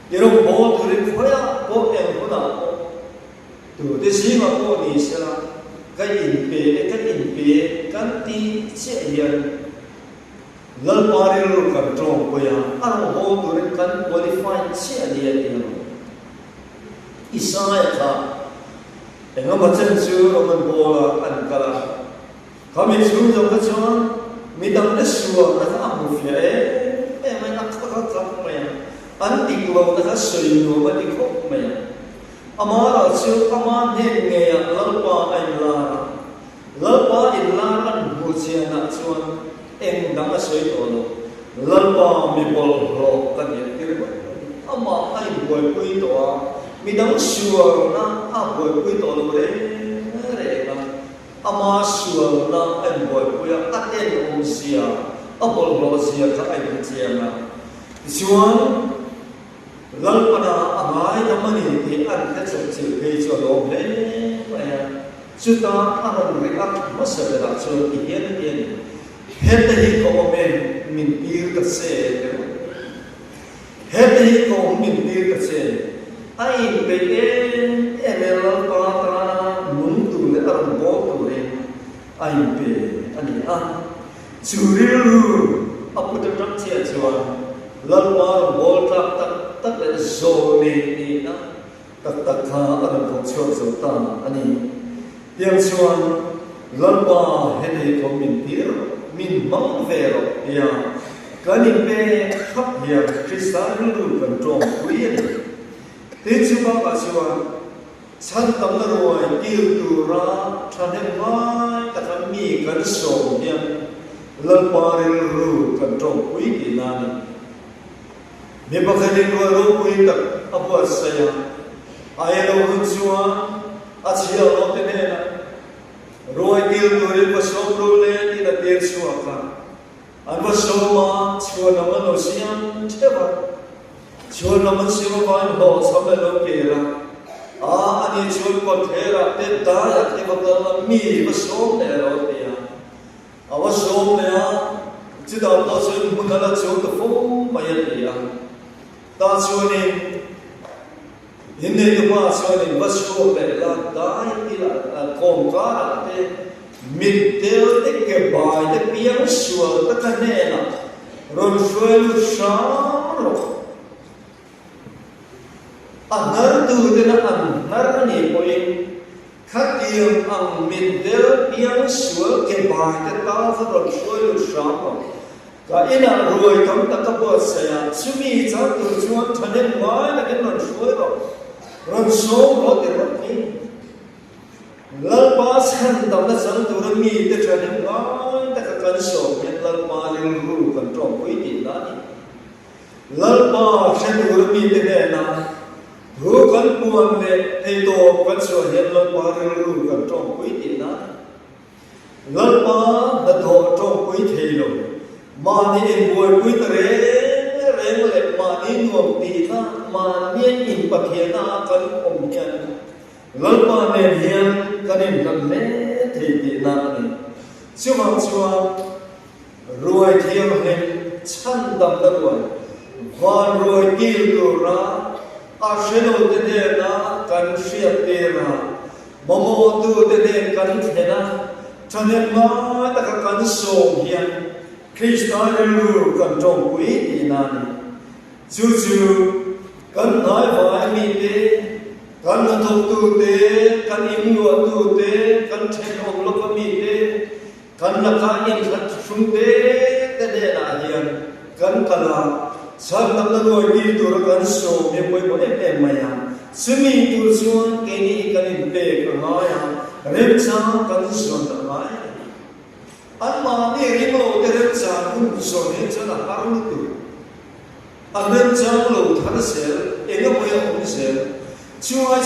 ที่เราบอกตัวเรื่องคุยบอกเองคนนั้นตัวที่สิ่งที่บอกนี่ใช่ไหมกันอินเปกันที่เชียร์ลัลปาริลูกันตรงไปอ่ะอันโหตัวนี้กันคุริฟายเชียร์เดียร์ที่เราอิสราเอลค่ะเองก็มาเชิญชูเรามันบอกอันกันละเขามีชูจงกระชอนมีดังเดชัวนะครับอาบุฟเฟ่ไม่นักเขาทำไม่อันติกเรานะครับสวยงามไม่ติดคุกไม่อามาเราเชื่ออามาเห็นไงลัลปาอิลลาอันบูชาหน้าชวนเองดังสวยตัวเราลัลปามีบอลโลกันอย่างที่เราอามาไอ้บอยคุยตัวมีดังชัวร์นะบอยคุยตัวเราเลยนะอามาชัวร์นะไอ้บอยคุยอัดเอ็นโอเซียบอลโลเซียกับไอ้บูชานะชวนลัลปาอามาไอ้ทำมันนี่ที่อันที่สุดที่เคยชวนเราเลยสุดท้ายอันนั้นเรียกว่าสเปรย์ชวนที่เห็นเห็นที่เขาเป็นมินปีร์กัสเซ่เห็นที่เขามินปีร์กัสเซ่ไอ้เป็นเมลัลปาตามุนตุเลอร์บอกตัวเองไอ้เป็นอันนี้จูริลูพุทธรักเชียร์ชวนลัลปาบอกตักเลยโซนีนี่นะตักข้าอันนั้นของชวนสุดท้ายอันนี้เพียงชวนลัลปาเห็นที่เขามินปีร์มินมังเวรอย่างการนี้เป็นขับอย่างคริสต์รู้กันตรงคุยเลยที่สุภาพชวนฉันตั้งแต่รวยกิลตูระฉันเห็นว่าแต่ถ้ามีกันส่งอย่างลัลปารู้กันตรงคุยดีนั่นมีบางคนที่รู้คุยกับอับวัสเซียไอ้เราหุ่นชวนอาชีพเราเป็นเนี่ยรวยกิลตูรีผสมรู้เลยนี่นะเดียร์ชัวร์กัน อันว่าโซมาชวนเรามันเสียงเทวะชวนเรามันเสียงวันโหสมัยเราเกล้าอันนี้ชวนคนเทระเต็มตาอยากให้คนเรามีว่าโซมเนี่ยเราเนี่ยว่าโซมเนี่ยจิตเราตัวชวนมันเราชวนตัวฟุ้งมาอย่างนี้ตาชวนนี่เห็นในตัวชวนนี่ว่าโซมเนี่ยละได้ที่ละคงก้าเตมิดเดียวเด็กเก็บบายเด็กเพียงชัวร์ตะกันแน่นะรถไฟลุชาร์ Anar tu dina anar ni poin khatiam ang mindel piang suwa ke bai ta ta fa ro shoi lu sham ka ina roi kam ta ka bo saya chumi cha tu chuan thanen mai na ken ron shoi ron so ro te ro ni lal pa san ta na san tu ra mi te thanen mai ta ka kan so ken lal pa lil ru kan trom pui ti na ni lal pa san tu ra mi te naรู้กันปวนเนี่ยไอ้ตัวกันส่วนเห็นลันปาเรื่องกันจ้องคุยตีนะลันปาดัดโถจ้องคุยเทลงมานี่เองบวยคุยตะเร่เร่เล็บมานี่นวมตีนะมาเนี่ยอินปะเทียนากันอมยันลันปาเนี่ยเฮียนกันเองกันเล่เทตีนะนี่ชัวรวยเที่ยวเห็นชั้นดำตะรวยความรวยกิลตุระอาเชโนเตเดนะกันเสียเตนะมโมตูเตเดกันเทนะฉะนั้นมาตะกันส่งเฮียนคริสต์เรียนรู้กันจงกุยดีนันจู่ๆกันหายไปมีเตกันทบตูเตกันอิมลวตูเตกันเทนองลกมีเตกันนักอินทัดชุมเตเตเดนะเฮียนกันกลาสันตันตัวดีตัวกันโซเมื่อวันเอ็มมายังสมีตัวส่วนเกณีกันอินเตกันมายังเริ่มสร้างกันส่วนต่างอันมาเนี่ยริมโลเริ่มสร้างคุณส่วนนี้จะน่าฮารุตุอันเริ่มสร้างโลทันเสร็จเองก็ไม่ยอมเสร็จช่วย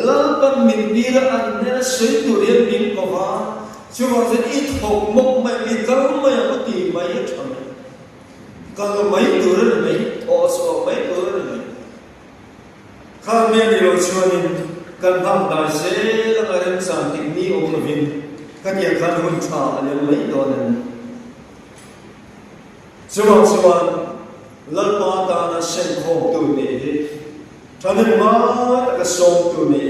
ลับกันมินดีละอันเนี่ยสุดตัวเรียนมินก็ว่าช่วยจะอีทอกมุกไม่มีกันไม่ยอมตีไม่ยอมkalau mai turun mai also mai turun mai kami ni rojuanin kan ham dah se langaran santik ni omlovin kan yang kan hunca alem mai donan suan lalpa ta na sen khom tu ni tanin ma ka som tu ni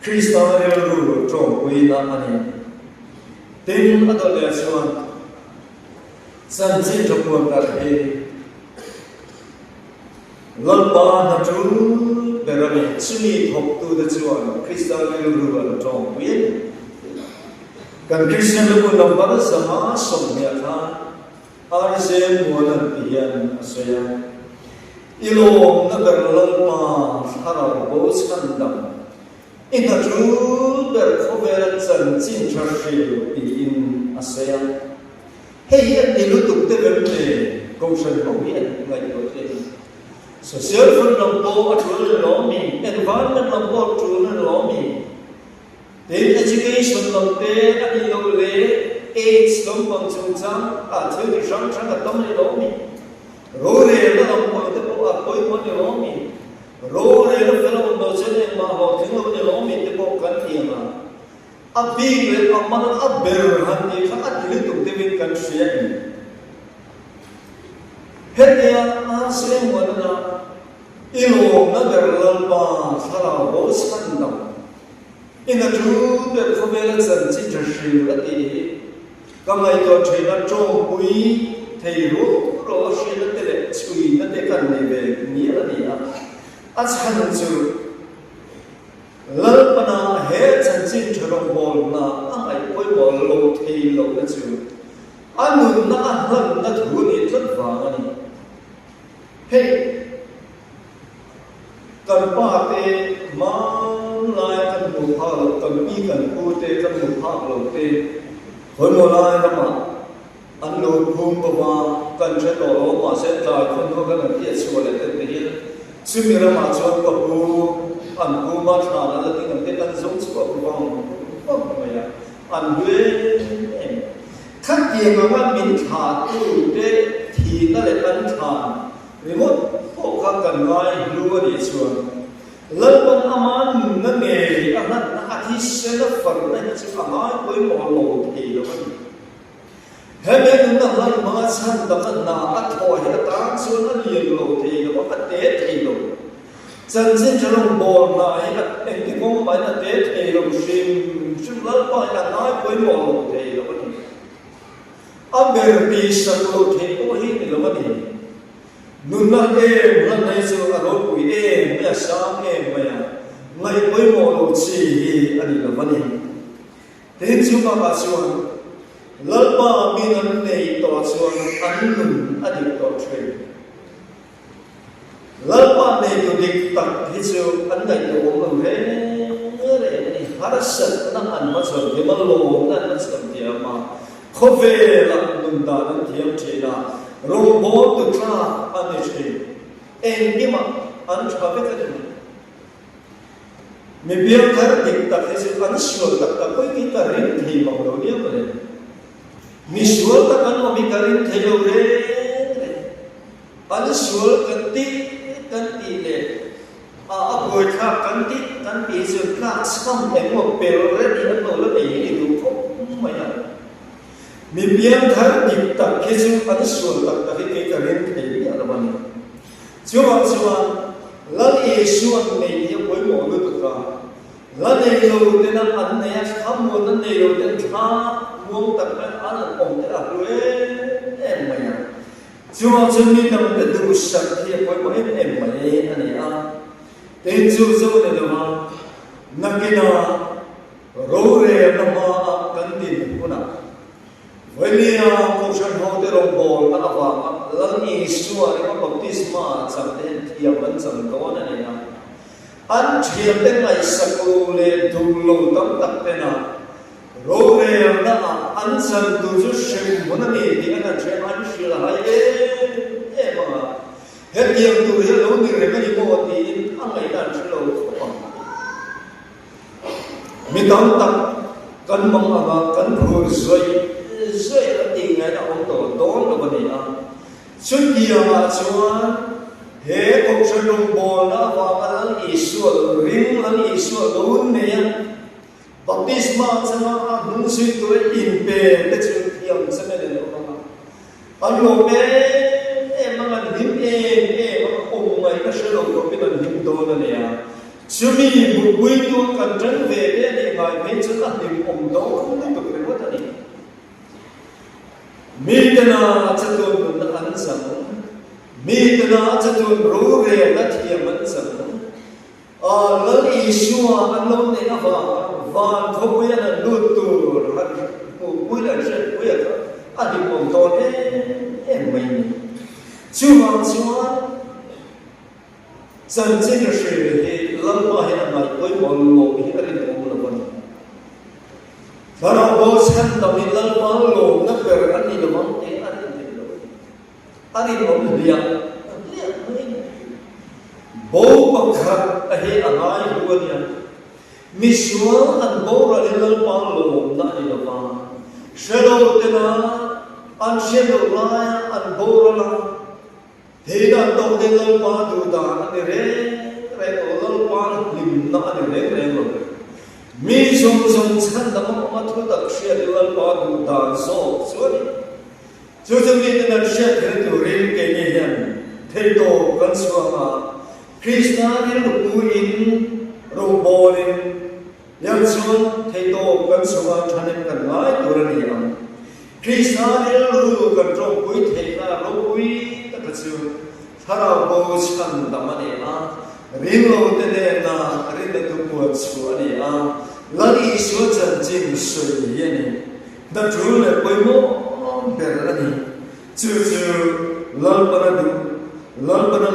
Krista ru trong kui na ani tin adole suan san sin trong buồn ta thế lần ba na chú để ra mình suy học tu để chuan Krista lưu lưu trong biết cần Krista lưu lòng ba sa ma som nhà tha arsen mulan tian asya ilom na ber lần ma hara bo san dam ina chú ber khover san sin charshi in asya hey anh đi lúc tục tới vấn đề công sản không biết ngày đầu tiên social phân lòng bộ ở chỗ là lo mình environment lòng bộ chỗ là lo mình đến education lòng tế anh đi đâu lệ AIDS lòng bằng chung trắng thiếu thì trắng là tâm lý lo mình rồi nó lòng bằng tới bộ à cuối con lo mình rồi nó phải lòng đầu chân mà họ tiếng nó lo mình tới bộ cần tiền mà abi le amana aber hanti khat li tum devin kan sian hetia asem wana ilo nagar lalpa sara bo sandam ina tu de khomela san chi chashi ati kamai to thena cho pui thei ru ro shi na te chui na te kan ne ve ni ani a chan chu lalpana he chanchin tharong bol na ai koi bol lo thei lo na chu anun na han na thu ni thot wa ani he kan pa te ma lai kan mu pha lo kan pi kan pu te kan mu pha lo te hoi mo lai na ma an lo phum pa wa kan che to lo ma se ta khon ko kan ti chu le te ni sumi ra ma chu ko pu an ku ma thna na la tin te kan zong chu ko bang bang ma ya an hue คักเกียงว่ามินขาตู้เดทีนั่นแหละอันทานริมดพวกข้ากันไว้รู้ว่าดีชวนเลิกมันอามันนั่นเองอันนั้นอาทิตย์เสด็จฝันนั่นจะอามันไปมองโลกทีแล้วมันเฮ้ยนั่นนั่นมาฉันตำนานนาอัฐอยเหตุการณ์ส่วนนั้นเลี้ยงโลกทีแล้วมันเตะทีโลกจันทร์จะลงบอลนายนะเอ็งที่มองไปนั่นเตะทีโลกชิมเลิกไปนั่นนายไปมองโลกทีแล้วมันอันเบอร์ปีสักโลกทีโอ้ยนี่แล้วมันนุ่นนั่นเองนั่นในส่วนอารมณ์เองไม่สามเองไม่ไม่ไปมองโลกชีอันนี้แล้วมันเห็นจุดมาส่วนเลิกมามีนั่นในตัวส่วนอันนุ่นอันนี้ตัวเทรนเลิกมาในตัวเด็กตัดที่ส่วนอันไหนตัวมันเรื่องอะไรนี่ฮาร์สัตนั่นอันมาส่วนที่มันโลกนั่นมันส่วนที่มาเขาเวลานุ่นตานั่นเทียมเชน่าโรบอททราอันนี้เช่นเองที่มาอันชอบกันเลยมีเบียร์การติดตัดที่สุดอันชัวร์ตัดก็ยิ่งการเรียนที่มาเราเนี่ยก็เลยมีชัวร์ตัดกันว่ามีการเรียนที่เราเรียนอันชัวร์กันตีเลยพูดข้ากันตีสุดคลาสคำเองว่าเปรี้ยวเรียนอันโน้นแล้วเองนี่ดูเขาไม่ได้มีเพียงทางดิบตัดที่สุดอันส่วนตัดที่เกิดเรื่องที่นี่อะไรบ้างชัวร์แล้วเอชัวร์ในที่ป่วยหมดเลยตัวแล้วในโลกที่นั่นอันนี้ทำหมดนั่นในโลกที่ท่ามองตัดไปอันนั้นองค์ที่เราเอ็มไม่ชัวร์จะมีนำแต่ดูสักที่ป่วยหมดเอ็มไม่อันนี้แต่ชัวร์เนี่ยว่านักกีฬาโรเรียนมากันดินคนนั้นวันนี้ผู้ชายเขาได้ลงบอลอันว่าหลังอิสุอาริมาบัพติศมาสัมเด็จที่ยังมันสังโดนนี่นะอันเทียมเป็นไงสักลูเลดูโลตั้งตักเป็นนะโรเรียนนะอันสันตุจุเชงมันนี่ที่อันนั้นเชงอันชิลายมาเฮ็ดยังดูเฮ็ดโลนี่เรื่องนี้โมดีอันไหนนั่นชิลเขามีตั้งตักกันมังอากันพูดสวยแล้วจริงไงนะองค์โตแล้ววันนี้ชุดเดียวมาชวนเฮ้ผมจะลงบอลนะว่ามันอิสวลริงมันอิสวลลุ้นเนี่ยบัพติศมาจะมาหุ่นสุดตัวอินเปย์แต่ชุดเดียวจะไม่ได้ลงมาอันโลเปมันหิมมันองค์ไงก็เชื่อลงก็เป็นหิมโตนั่นเนี่ยชุดนี้บุยตัวกันจังเวเดนี่ไงไม่จะนั่งหิมองค์โตคุณไม่ต้องเป็นว่าท่านนี้มีแต่น่าจะโดนอันสั่งมีแต่น่าจะโดนรู้เรื่องและเทียมมันสั่งแล้วอิสุอาอันลงในน้ำวันเขาไม่ยันดูตัวรักผู้เล่นเช่นผู้เล่นอันนี้ผมตอนไม่มีชัวร์สันเจนเชื่อที่หลังมาเห็นอะไรก็ยังมองโลกที่อะไรในมุมนั้นถ้าเราบอกฉันตอนนี้หลังมาโลกนักเรียนอันนี้เราบอกอันนี้เราเรียนบอกบังคับอะไรอะไรตัวนี้มิสวาอันบอกอะไรหลังมาโลกนั่นเราบอกเชื่อเราเถอะนะอันเชื่อเราอะไรอันบอกอะไรที่นั่นตรงนี้หลังมาดูตาอันนี้เรื่องหลังมาลิมนั่นอันนี้เรื่องมีสมฉันดำมาทุกตักเชื่อหลังมาดูตาโซ่ส่วนจุดนี้นั่นเชื่อถือตัวเรื่องเกี่ยงเที่ยวกันสว่างคริสต์นานี่ลูกผู้อินรูปบอลินยังส่วนเที่ยวกันสว่างท่านเองกันไว้ตัวนี้คริสต์นานี่ลูกกันตรงผู้เที่ยวรูปผู้ตะกัดถ้าเราบอกฉันดำมาเนี่ยริมโลกเดินนะริมตัวปวดชัวเนี่ยแล้วอีชัวจันจิมสวยเนี่ยดัชรูเลยไปโม่เบลนี่จู่ๆลัลปนา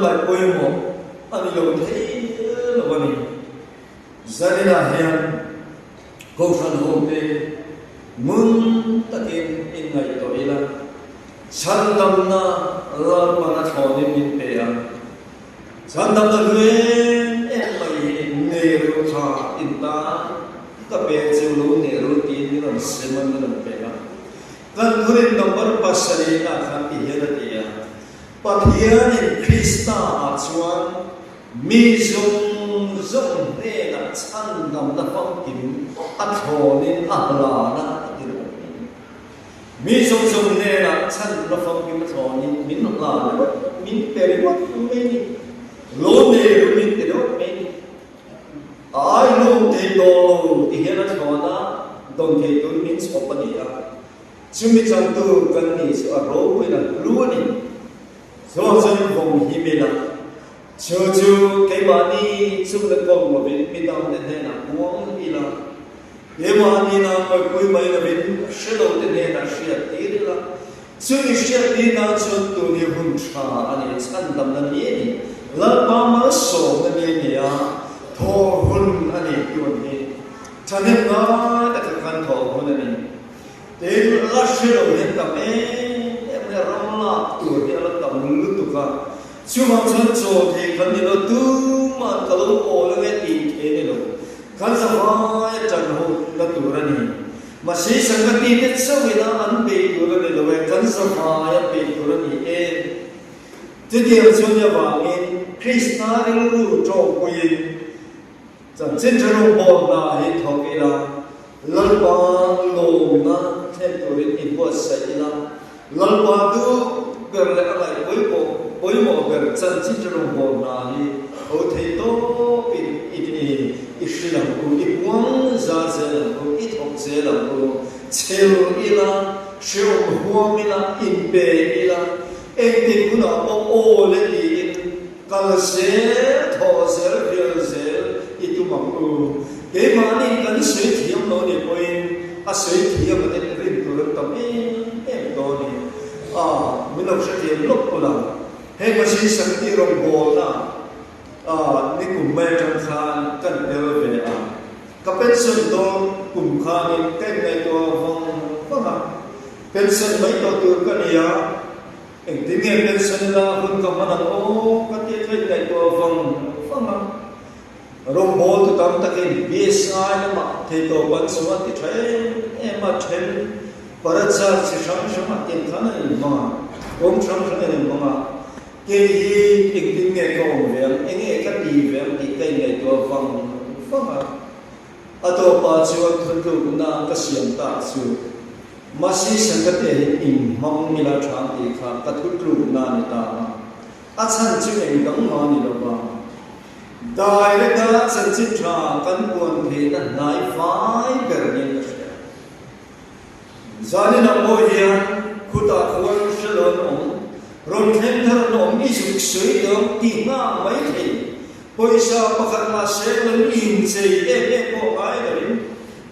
ไปไปโม่อันนี้โลกที่แล้ววันนี้จะได้ละเฮียนก็ฟังโฮมเดมุนตะกินอินไงตัวเองละฉันดำนะลัลปนาชอบนี่มินเปียฉันดำนะเรื่องไม่เนรุธาอินตาก็เป็นเจ้าลูกเนรุตีนี่เราเสมันนั่นเป็น กันทุรินนำบรปัสเรนาขันติเฮระเดียปะเทียนิคริสตาอาชวนมีจงเนนักชันดำนับฟังกินอัทโธนินอัลลานะอิรุมีจงเนนักชันนับฟังกินอัทโธนินมินอัลลานะมินเตริวัตเมนิโลเนรุมินเตริวัตเมนิไอโลเทโตที่เฮระโธนะดงเทโตมินสโอปนียจุมิจันตุกันนี่สอโรเวนะรู้นี่โซจันฟงฮิเมนะจูเกบานีสุลกงมาเป็นมิตรเดนนะมวงอีลาเกบานีนะมาคุยไม่นะเป็นเชลล์เดนนะเชียตีริลาสุนิเชียตีนะจุดตัวนี้หุ่นชาอันนี้ฉันดำนันนี่ลับมาสองนั่นนี่อ่ะทอหุ่นอันนี้ตัวนี้ฉันเห็นว่าแต่การทอหุ่นอันนี้เดี๋ยวเราเชื่อเห็นแต่เมื่อเราละตัวนี้เราต้องรู้ตัวกันช่วงฉันโจทย์คันนี้เราดูมันก็รู้โอ้แล้วไงตีเองเลยคันสบายจังหูแล้วตัวนี้มาสิ่งสังเกตที่เชื่อว่าอันเป็นตัวนี้เลยคันสบายเป็นตัวนี้เองที่เดียวช่วงนี้ว่าเองคริสต์นาเรื่องรู้โจทย์คุยจังเช่นจะรู้บอกนะเห็นทวีละลัลบาโลนะเช่นตัวนี้อินวัสใส่ละลัลบาดูเกิดอะไรโอยโมเกิดจันจิจรงบนาลีโอเทโตปิดอีนี่อิสลามกูอีพวงซาเซลกูอีทอกเซลกูเชลอีลาเชลหัวมิลาอินเปอีลาเอ็งติกุนาโอเลอีกัลเซทอเซลเพียเซลอีตุมังกูเกมานีกันสวยเทียมโนนี่โอยอาสวยเทียมมันริมตุลตัมเอ็มโตนี่มินอกเทียมลบกุลาเฮ้มาชี้สังที่รงโบนะนี่กลุ่มแม่จังคานกันเดลเวียก็เป็นส่วนตัวกลุ่มคานี่เต้นในตัวฟังเป็นส่วนไม่ตัวกันเนี่ยเองที่เนี่ยเป็นส่วนละคุณก็มันโอ้ก็ที่เต้นในตัวฟังรงโบตุตามตะกินบีสไอนะมาที่ตัวบันสวนที่ใช้มาเช่นปรัชญาสิชังสมัติขันนี่มาองค์ชังขันนี่มาเกี่ยอีกที่เนี่ยก็เวียนเองก็ดีเวียนที่ใกล้ในตัวฟังอ่ะตัวปัจจุบันทุนทุกนาก็เสียงตาสูมาสิสังกัดเองอิมมังมิลาชานอีกค่ะก็ทุกทุกนาในตาอาจารย์จึงเองต้องมานี่ละบ้างได้เลยนะสันจิตรากันกวนเทนันนายฝ่ายเกิดเนี่ยก็เสียจานี่นักโมเฮียคุตาควรเฉลิมองรถเข็นทางน้องมีสุขสวยเดิมตีง่ามไม่ถึงพอยชาประคันมาเสกเลยอินเสียพวกไอ้เลย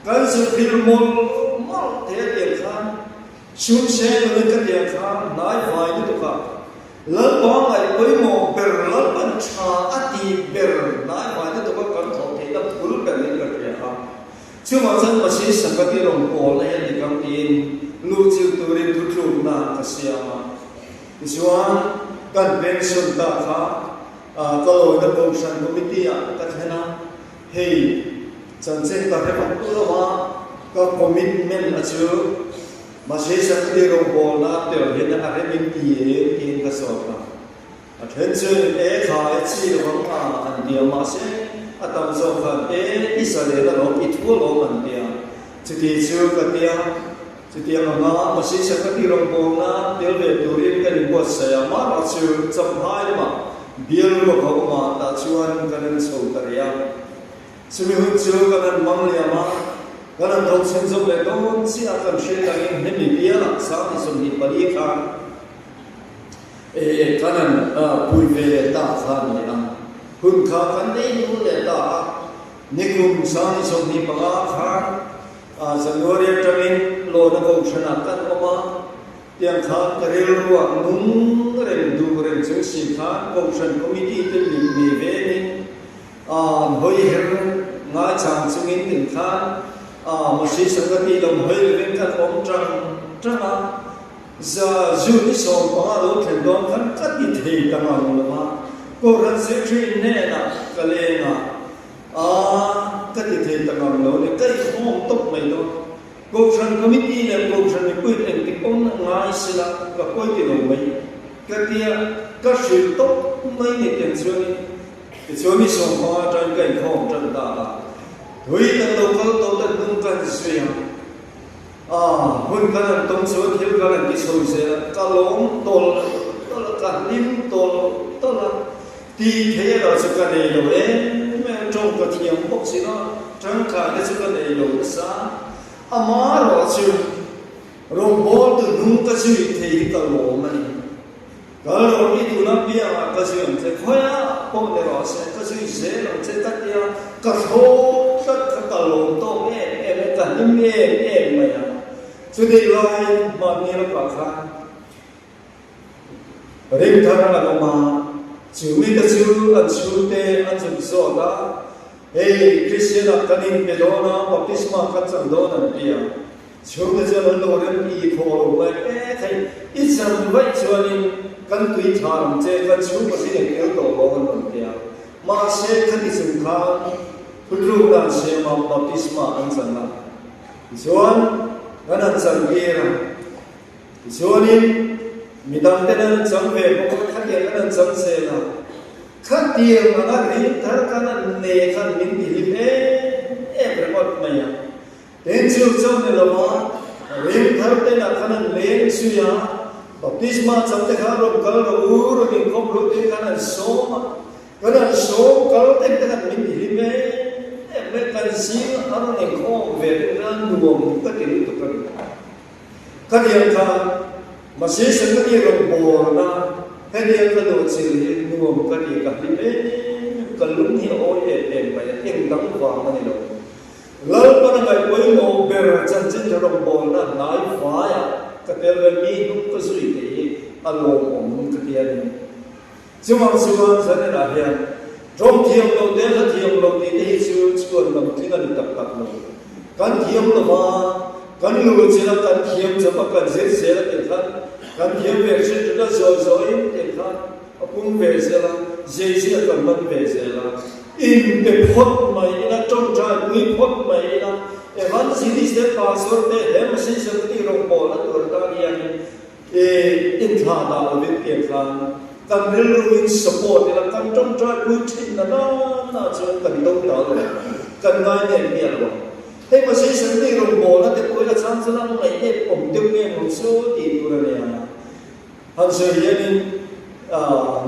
กันสุดพิลมลมาเทียเดียร์ขันชุนเสกเลยกันเดียร์ขันนายฝ่ายนี่ตัวกันแล้วบางไอ้ไปมองเบอร์แล้วบัญชาอดีตเบอร์นายฝ่ายนี่ตัวกันทอดเทียบพูดกันเลยกันเดียร์ขันช่วงวันมาสิสังกัดที่โรงโอเลยในกำตีนลูกจิ๋วตัวเรียนทุกลูกน่าจะเสียมาส่วนการเป็นส่วนต่างก็เลยจะบอกฉันก็ไม่ดีอ่ะก็แค่นั้นเฮ้ยฉันเซ็นกับให้ผมตัวว่าก็คอมมิตเมนต์อาชีพมาใช้สักที่เราบอกนะเดี๋ยวเห็นอะไรไม่ดีเองก็สอบนะเห็นซึ่งขายชีวิตของอันเดียวมาใช้ตามสอบกันอิสราเอลเราอิทุโลมันเดียวจะที่ชื่อกันเดียวจะที่เรามาใช้สักที่เราบอกนะเดี๋ยวเดี๋ยวดูเรื่องกันบทเสียมาเราชื่อจำให้มาเบียร์เราเขามาแต่ชวนกันสู้กันยังสมัยหุ่นชื่อกันมังเลียมากันเราเส้นจบเลยโดนเสียกันเชื่อกันยังไม่มีเบียร์ละสามีสมนิปรีกันกันปุยเวตาสามีนะหุ่นขากันได้ดูเลยตานิคุมสามีสมนิปรีกันสังเวยจมินโลนโกชนะกันออกมาเตียงขานกระเรือว่านุ่งเร่งดูเร่งซึ่งสิขานโกชนคอมมิตี้ที่มีเวนิหอยเห็นงาจางซึ่งอินถึงขานมาสิสังกัดที่ลมหอยเร่งกันอมจังมาจะจูนิสองมาโลเทนดอนกันกัดที่เทียตั้งมาลงมาก็รันเสียชีวิตแน่นะก็เลยนะก็ที่เทียตั้งมาโลเนี่ยก็อีกห้องตกไม่โดน Corruption Committee และ Corruption นี่ปึ๊ดเองที่องง่ายสิละก็ป่วยที่ลงไม่ก็เตียก็สืบตกไม่ในเต็มส่วนนี้ส่งมาจนเกินข้อจนตาหุยตั้งเราเขาต้องตั้งนุ่งกันเสียหุ่นกันต้องสวดเที่ยวกันที่สวยเสียก็ลงตัวละกันลิ้มตัวละที่เที่ยวเราสุกันเองเลยแม่จงกระเทียมพวกสินะจังการได้สุกันเองเลยซะอามาเราชื่อโรงบอลตัวนุ่งก็ชื่อเที่ยวกันลงมันก็เราอีดูนับเบี้ยก็ชื่อจะคอยพวกเดี๋ยวเสียก็ชื่อเสียเราจะตัดเดียวก็โหตัดกันลงโตเอ๊ะกันนิ่มเอ๊ะไม่อะสุดท้ายมันมีระดับขั้นเรื่องทางเราออกมาชื่อมีแต่ชื่ออันชื่อเตอันชื่อโซดาคริสเตียนกันนิ่งเป็นโดนะบัพติศมากันสังโดนันเดียชื่อแต่ชื่อเราเรื่องอีโคลไว้ใครอีสันไว้ชวนนิ่งกันตุยชาร์มเจกันชื่อภาษาเกี่ยวกับโลกนันเดียมาเสกกันที่สุขานผู้รู้นั้นเสมาบัพติศมาอันสันนะส่วนกันสังเกตส่วนนี้มีดังเดินสังเวชพวกขัดเดียกันสังเสนาขัดเดียมันก็ริมทาร์กันเนขันมินดิลิเประวัติไม่ยังเดินจู่ๆเนี่ยละมาริมทาร์เตนะขันเลนสุยาบัพติศมาสัมเทคารมกัลรูรุนิคบรุติขันโสมกันโสกัลเตกันมินดิลิเมื่อกันสิ่งอะไรเนี่ยข้อเวทนั้นรวมก็จะรู้ตัวกันก็เดียวกันมาเสียสังเกตลงบอลนะให้เดียวกันโดนสิ่งนี้รวมก็เดียวกันที่กันลุ้นที่โอ้ยไปเองดังว่ามันนี่เราแล้วมันก็ไปโมเบลจันทร์จะลงบอลนะนายฟ้าก็เดียวกันมีนุ่งก็สุดที่อารมณ์ของมันก็เดียวกันช่วงสันนิษฐานเนี่ยจงเทียมเราเดินเทียมเราที่ที่ชวนเราที่นั่นตับเราการเทียมเรามาการรู้เจริญการเทียมจะมาการเสียแล้วเป็นขั้นการเทียมเวชจะได้สวยเป็นขั้นพุ่งเวชแล้วเสียกันมันเวชแล้วอินเป็นพดใหม่นะจงใจมีพดใหม่นะวันสิ่งที่เสียภาษาเนี่ยเห็นมันสิ่งที่เราบอกแล้วตัวตาเรียนอินทาดาวิเปียกันการเรียนรู้สปอร์ตและการจงใจรู้ชินน่าจะกันต้องต่อเลยกันง่ายเนี่ยหรอให้มาใช้สิ่งที่เราบอกแล้วแต่คุยกับฉันสนั่งไม่ได้ผมเดี๋ยวเนี่ยผมสู้ตีตัวเนี่ยฮันเสียนี่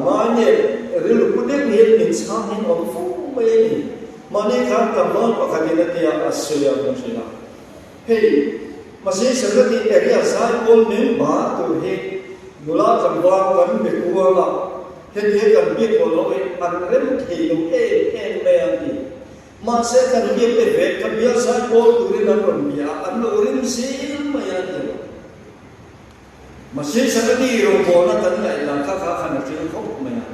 มาเนี่ยเรื่องพูดเรื่องนี้เป็นช่างให้ผมฟุ้งไปนี่มาเนี่ยครับกับน้องปกติเนี่ยที่อาศัยมันใช่ไหมเฮ้ยมาใช้สิ่งที่เอริยาสายคนหนึ่งมาตัวเฮ้นุลาจังหวะกันเบกัวละเห็นกันเบียดคนเราอันเริ่มที่ลงแม่ดีมาเสกกันเบียดเวทกันเบียดสายโบตุรินันวันเบียอันโนริมซีไม่ยันเดียวมาเสกสักทีโรงบอลนั้นไหนล่ะข้าขนาดที่เขาไม่ยัน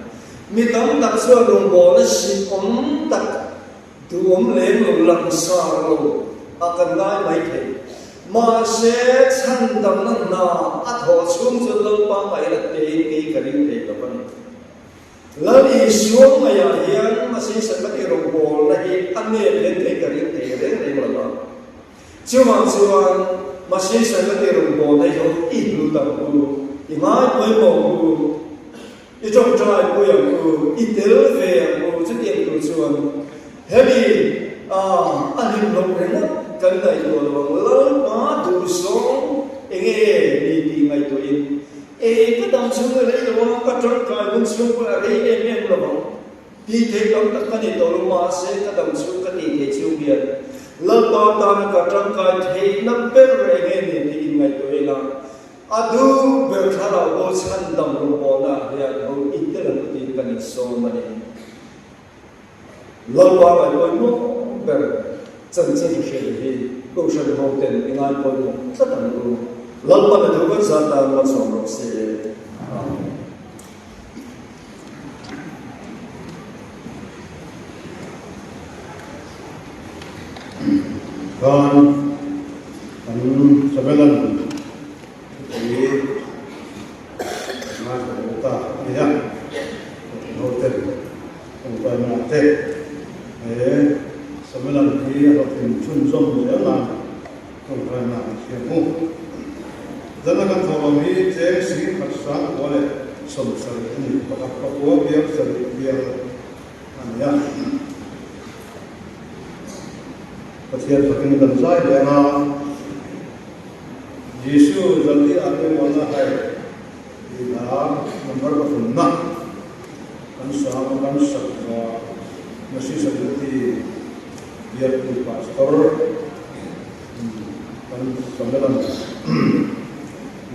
มีตั้งแต่ส่วนโรงบอลสิอมตักตัวเล่นลงลังสารโลอาการง่ายไม่ถึงมาเสกฉันดำนั่นนาอัฐช่วงจะลงปางไปละเตะกันยิ่งเตะกับมันแล้วอีช่วงมาอย่างเฮียนมาเสกสักทีโรงบอลนะอีอันนี้เล่นเตะกันยิ่งเตะเรื่องอะไรบ้างช่วงมาเสกสักทีโรงบอลนะอยู่อีกรู้ตั้งกูอีง่ายไม่มองกูอีจงใจกูอย่างกูอีเตลเฟียกูจะเรียนกูช่วงเฮ้ยอันนี้ลงเรื่องกันได้ตัวเราแล้วมาดูส่งเองดีไงตัวเองก็ต้องช่วยเลยเราก็ต้องการมุ่งช่วยอะไรเนี่ยเราที่เทคต้องตัดกันตัวเรามาเสกก็ต้องช่วยกันที่เทช่วยเบียดแล้วตอนนั้นก็ต้องการเทนับเป็นเรื่องเนี่ยดีไงตัวเองนะอะดูเบลคาราโบชันดำรูปนะเรียกเขาอินเตอร์เน็ตที่กันโซมันเนี่ยเราว่าไปวันนู้นเบล真正是的，都是好的，应该不用这等路。老板的头发长得我上不去。kan sebelan ini mas buka ya hotel bukan hotel sebelan ini hotel chun som ya lah คนไทยมาเชียงมูดังนั้นทว่ามีเจ้าสีภาษาโบราณสมศักดิ์นี่ประกอบกับวัวเบียร์สัตว์เบียร์อันนี้ประเทศพัฒนากันใจเดียวนะยิสุจัลลีอาเดวันละให้ที่ดามันบรรพบุรุษนะกันสามกันสักว่านักศึกษาที่เรียนที่พาสตอร์กันสมัยนั้น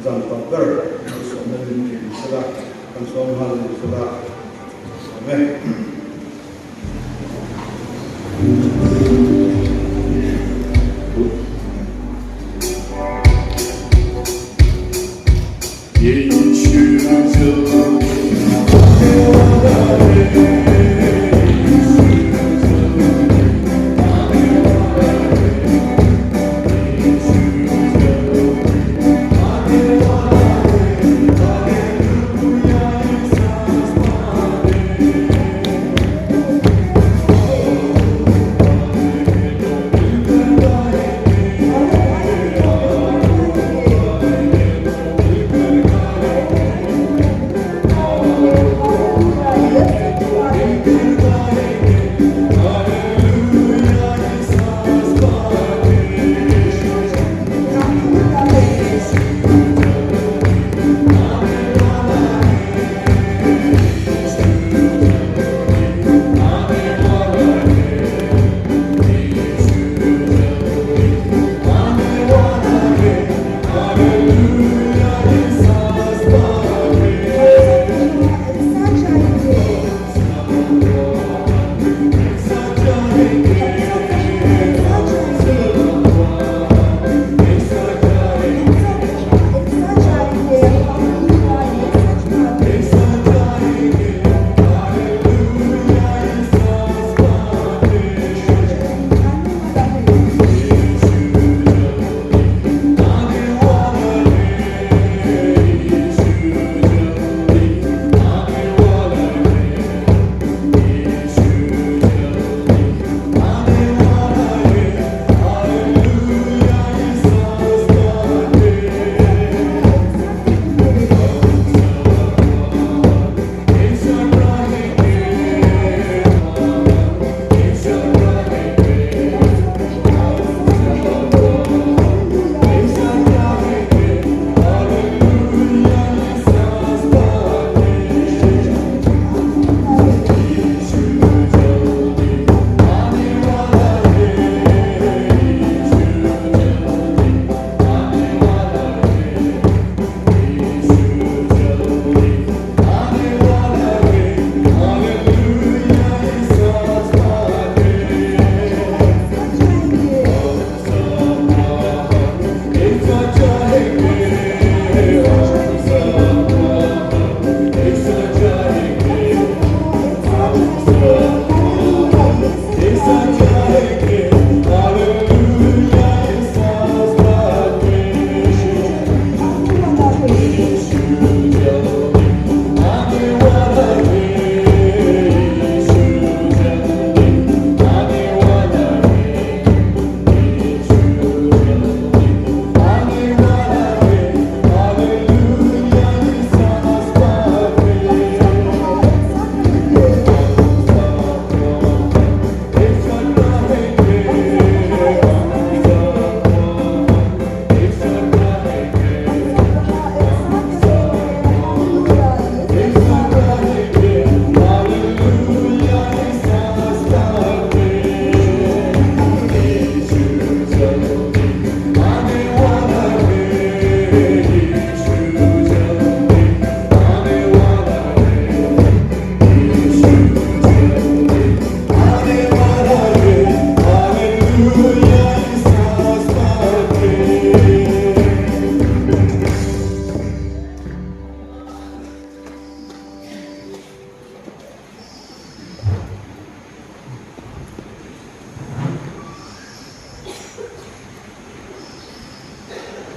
จันทร์เกิดกันสมัยนี้สุดากันสมัยนี้สุดาอาเมน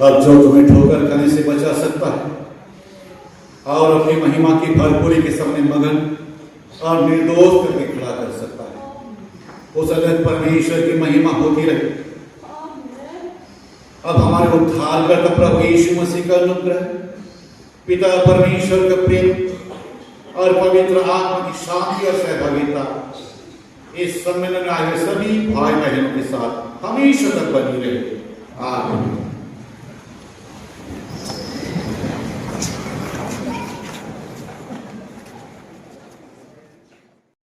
अब जो तुम्हें ठोकर खाने से बचा सकता है और अपनी महिमा की भरपूरी के सामने मगन और निर्दोष करके खड़ा कर सकता है, उस अगत परमेश्वर की महिमा होती रहे। अब हमारे उद्धारकर्ता प्रभु यीशु मसीह का अनुग्रह, पिता परमेश्वर का प्रेम और पवित्र आत्मा की शांति और सहभागिता इस सम्मेलन में आए सभी भाई बहनों के साथ हमेशा तक बनी रहे। आमीन।